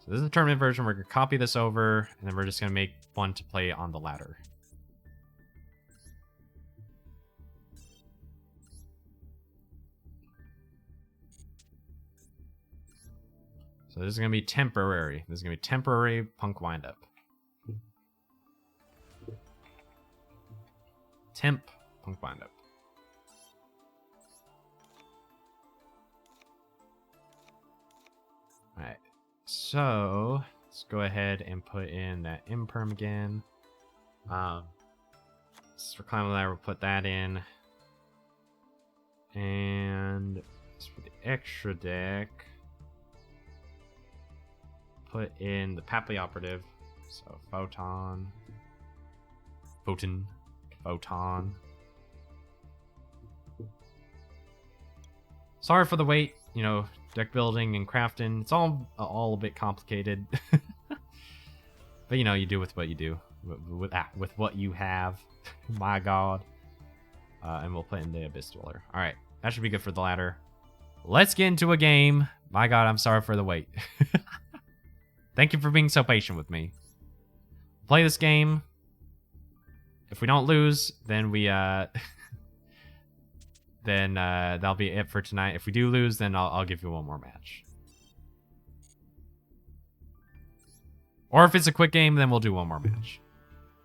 So this is the tournament version. We're going to copy this over, and then we're just going to make one to play on the ladder. So this is going to be temporary. This is going to be temporary Punk Windup. Temp Punk Windup. So let's go ahead and put in that imperm again. For Climb Ladder, we'll put that in. And for the extra deck, put in the Papley Operative. So Photon. Sorry for the wait. You know, deck building and crafting, it's all a bit complicated. But you know, you do with what you do. With what you have. My god. And we'll play in the Abyss Dweller. Alright, that should be good for the ladder. Let's get into a game. My god, I'm sorry for the wait. Thank you for being so patient with me. Play this game. If we don't lose, then we then that'll be it for tonight. If we do lose, then I'll give you one more match. Or if it's a quick game, then we'll do one more match.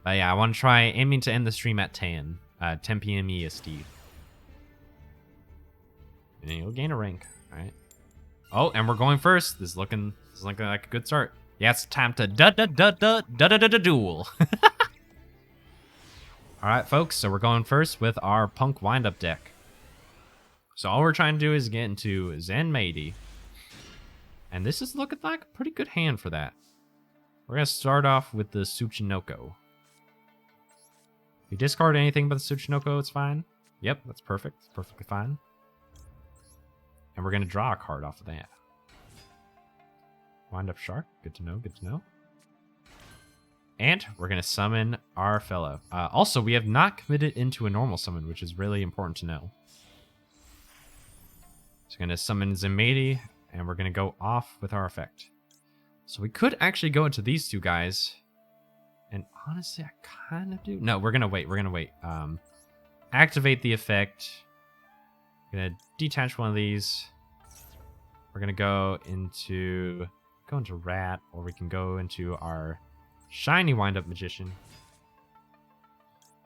But yeah, I want to try aiming to end the stream at 10 p.m. EST. And then you'll gain a rank, alright? Oh, and we're going first. This is looking like a good start. Yeah, it's time to duel. Alright, folks, so we're going first with our Punk Windup deck. So all we're trying to do is get into Zen Meidi. And this is looking like a pretty good hand for that. We're going to start off with the Tsuchinoko. If you discard anything but the Tsuchinoko, it's fine. Yep, that's perfect. It's perfectly fine. And we're going to draw a card off of that. Windup Shark. Good to know, good to know. And we're going to summon our fellow. Also, we have not committed into a normal summon, which is really important to know. So we're going to summon Zemedi, and we're going to go off with our effect. So we could actually go into these two guys. And honestly, I kind of do. No, we're going to wait. We're going to wait. Activate the effect. We're going to detach one of these. We're going to go into Rat, or we can go into our Shiny Windup Magician.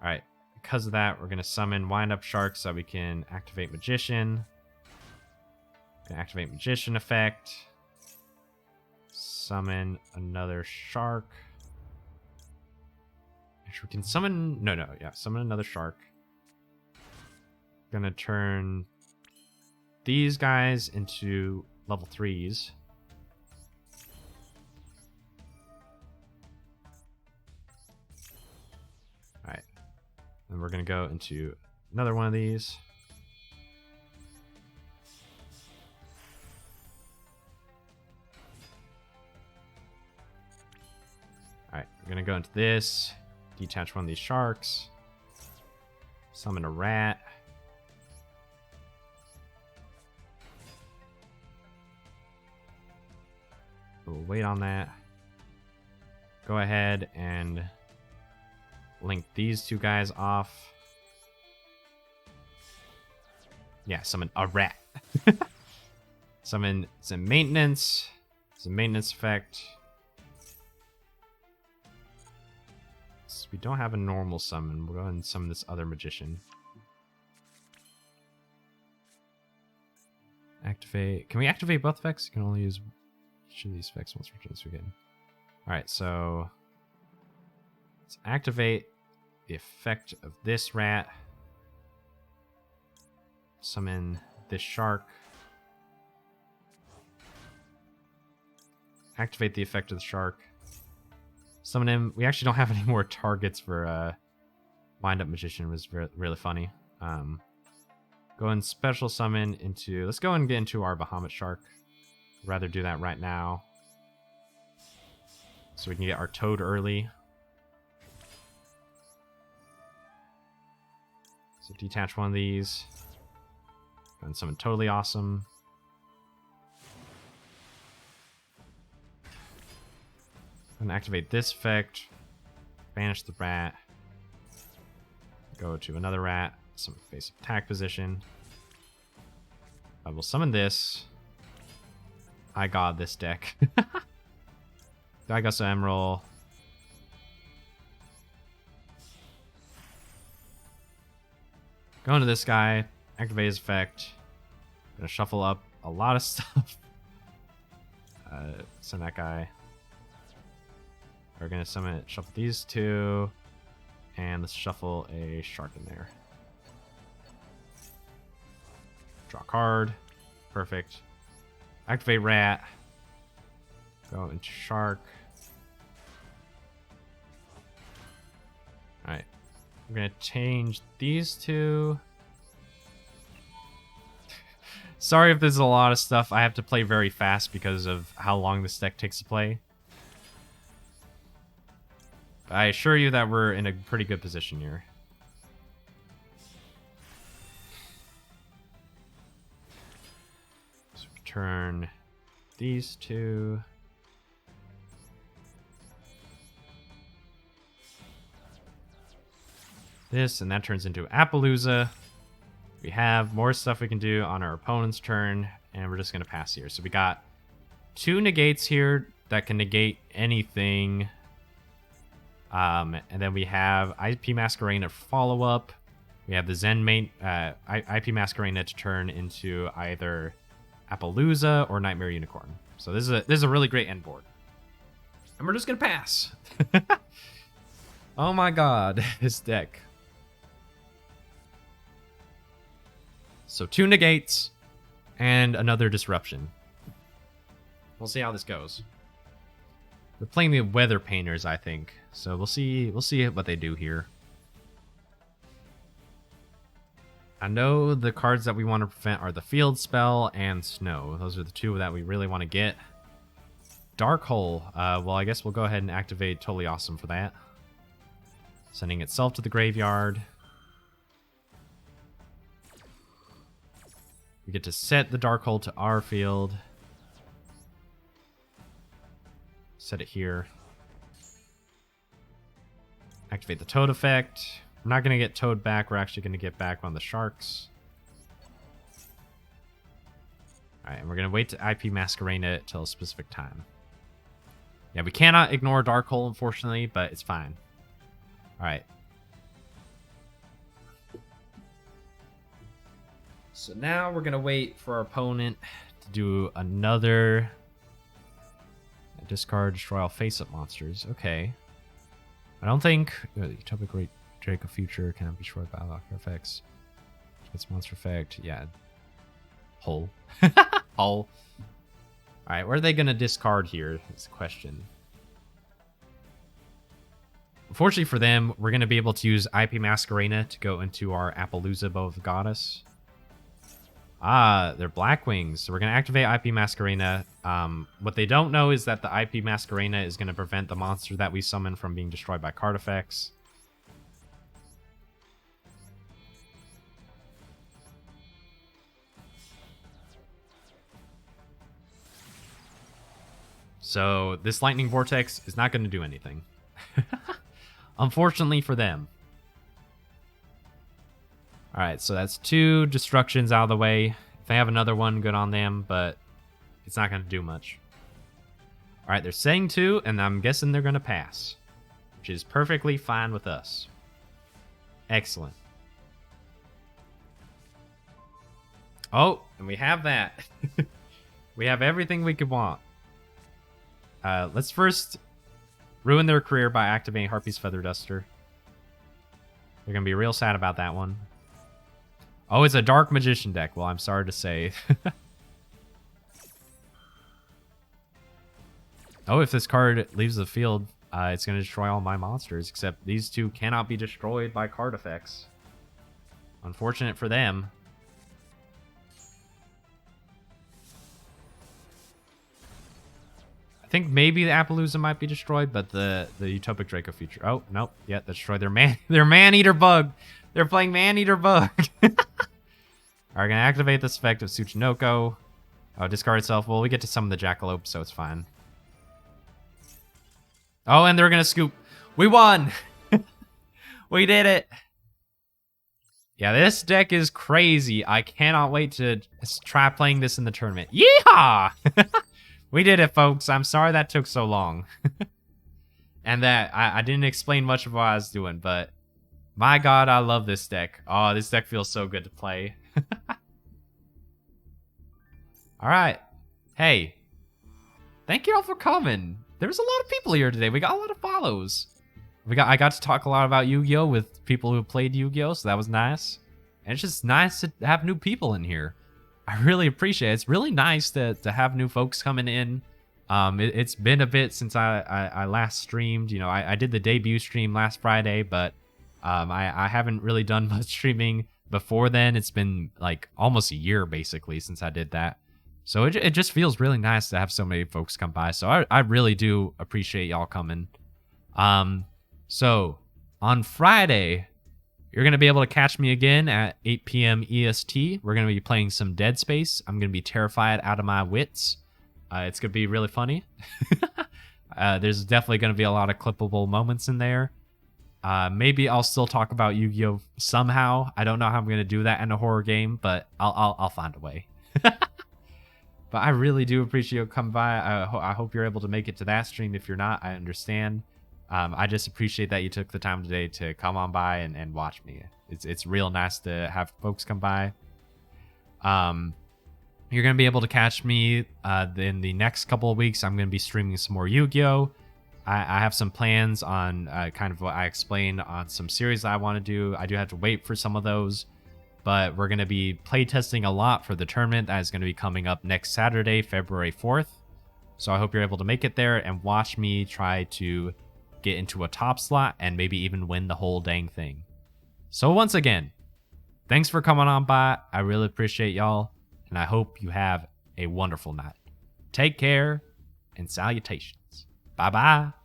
Alright, because of that, we're going to summon Windup Shark so that we can activate Magician. Activate Magician effect. Summon another Shark. Actually, we can summon... Yeah, summon another Shark. Gonna turn these guys into level 3s. Alright. And we're going to go into another one of these. Alright, we're going to go into this. Detach one of these sharks. Summon a rat. We'll wait on that. Go ahead and link these two guys off. Yeah, summon a rat. Summon some maintenance. Some maintenance effect. So we don't have a normal summon. We'll go ahead and summon this other magician. Activate. Can we activate both effects? You can only use each of these effects once we're again. Alright, so let's activate the effect of this rat. Summon this shark. Activate the effect of the shark. Summon him. We actually don't have any more targets for Wind-Up Magician. It was really funny. Go and special summon into... Let's go and get into our Bahamut Shark. I'd rather do that right now. So we can get our Toad early. So detach one of these. Go and summon Totally Awesome. And activate this effect. Banish the rat. Go to another rat. Some basic attack position. I will summon this. I got this deck. Daigosa Emerald. Go into this guy. Activate his effect. Gonna shuffle up a lot of stuff. Send that guy. We're gonna summon, shuffle these two, and let's shuffle a shark in there. Draw a card. Perfect. Activate rat. Go into shark. Alright. I'm gonna change these two. Sorry if there's a lot of stuff. I have to play very fast because of how long this deck takes to play. I assure you that we're in a pretty good position here. So return these two. This, and that turns into Appaloosa. We have more stuff we can do on our opponent's turn, and we're just going to pass here. So we got 2 negates here that can negate anything. And then we have IP Masquerade follow-up. We have the Zen main IP Masquerade to turn into either Appaloosa or Nightmare Unicorn. So this is a really great end board. And we're just going to pass. Oh my god, this deck. So 2 negates and another disruption. We'll see how this goes. They're playing the Weather Painters, I think. So we'll see what they do here. I know the cards that we want to prevent are the Field Spell and Snow. Those are the 2 that we really want to get. Dark Hole. Well, I guess we'll go ahead and activate Totally Awesome for that. Sending itself to the graveyard. We get to set the Dark Hole to our field. Set it here. Activate the Toad effect. We're not going to get Toad back. We're actually going to get back on the Sharks. Alright, and we're going to wait to IP Masquerade it till a specific time. Yeah, we cannot ignore Dark Hole, unfortunately, but it's fine. Alright. So now we're going to wait for our opponent to do another discard, destroy all face-up monsters. Okay. I don't think the Utopic Great Drake of Future cannot be destroyed by locker effects. It's monster effect. Yeah. Hole. Hole. Alright, what are they going to discard here? Is the question. Unfortunately for them, we're going to be able to use IP Masquerade to go into our Appaloosa Bow of the Goddess. Ah, they're Blackwings. So we're going to activate IP Masquerade. What they don't know is that the IP Masquerade is going to prevent the monster that we summon from being destroyed by card effects. So this Lightning Vortex is not going to do anything. Unfortunately for them. Alright, so that's 2 destructions out of the way. If they have another one, good on them, but it's not going to do much. Alright, they're saying 2, and I'm guessing they're going to pass. Which is perfectly fine with us. Excellent. Oh, and we have that. We have everything we could want. Let's first ruin their career by activating Harpy's Feather Duster. They're going to be real sad about that one. Oh, it's a Dark Magician deck. Well, I'm sorry to say. Oh, if this card leaves the field, it's going to destroy all my monsters, except these 2 cannot be destroyed by card effects. Unfortunate for them. I think maybe the Appaloosa might be destroyed, but the Utopic Draco Future. Oh, nope. Yeah, that destroyed their Man-Eater Bug. They're playing Man-Eater Bug. Alright, gonna activate this effect of Tsuchinoko. Oh, discard itself. Well, we get to summon the Jackalope, so it's fine. Oh, and they're gonna scoop. We won! We did it! Yeah, this deck is crazy. I cannot wait to try playing this in the tournament. Yeehaw! We did it, folks. I'm sorry that took so long. And that I didn't explain much of what I was doing, but my god, I love this deck. Oh, this deck feels so good to play. Alright. Hey. Thank you all for coming. There was a lot of people here today. We got a lot of follows. I got to talk a lot about Yu-Gi-Oh with people who played Yu-Gi-Oh, so that was nice. And it's just nice to have new people in here. I really appreciate it. It's really nice to have new folks coming in. It's been a bit since I last streamed. You know, I did the debut stream last Friday, but I haven't really done much streaming before then. It's been like almost a year basically since I did that. So it just feels really nice to have so many folks come by. So I really do appreciate y'all coming. So on Friday, you're going to be able to catch me again at 8 p.m. EST. We're going to be playing some Dead Space. I'm going to be terrified out of my wits. It's going to be really funny. There's definitely going to be a lot of clippable moments in there. Maybe I'll still talk about Yu-Gi-Oh somehow. I don't know how I'm going to do that in a horror game, but I'll find a way. But I really do appreciate you coming by. I hope you're able to make it to that stream. If you're not, I understand. I just appreciate that you took the time today to come on by and watch me. It's real nice to have folks come by. You're going to be able to catch me in the next couple of weeks. I'm going to be streaming some more Yu-Gi-Oh! I have some plans on kind of what I explained on some series I want to do. I do have to wait for some of those, but we're going to be playtesting a lot for the tournament that is going to be coming up next Saturday, February 4th. So I hope you're able to make it there and watch me try to get into a top slot and maybe even win the whole dang thing. So once again, thanks for coming on by. I really appreciate y'all, and I hope you have a wonderful night. Take care, and salutations. Bye-bye.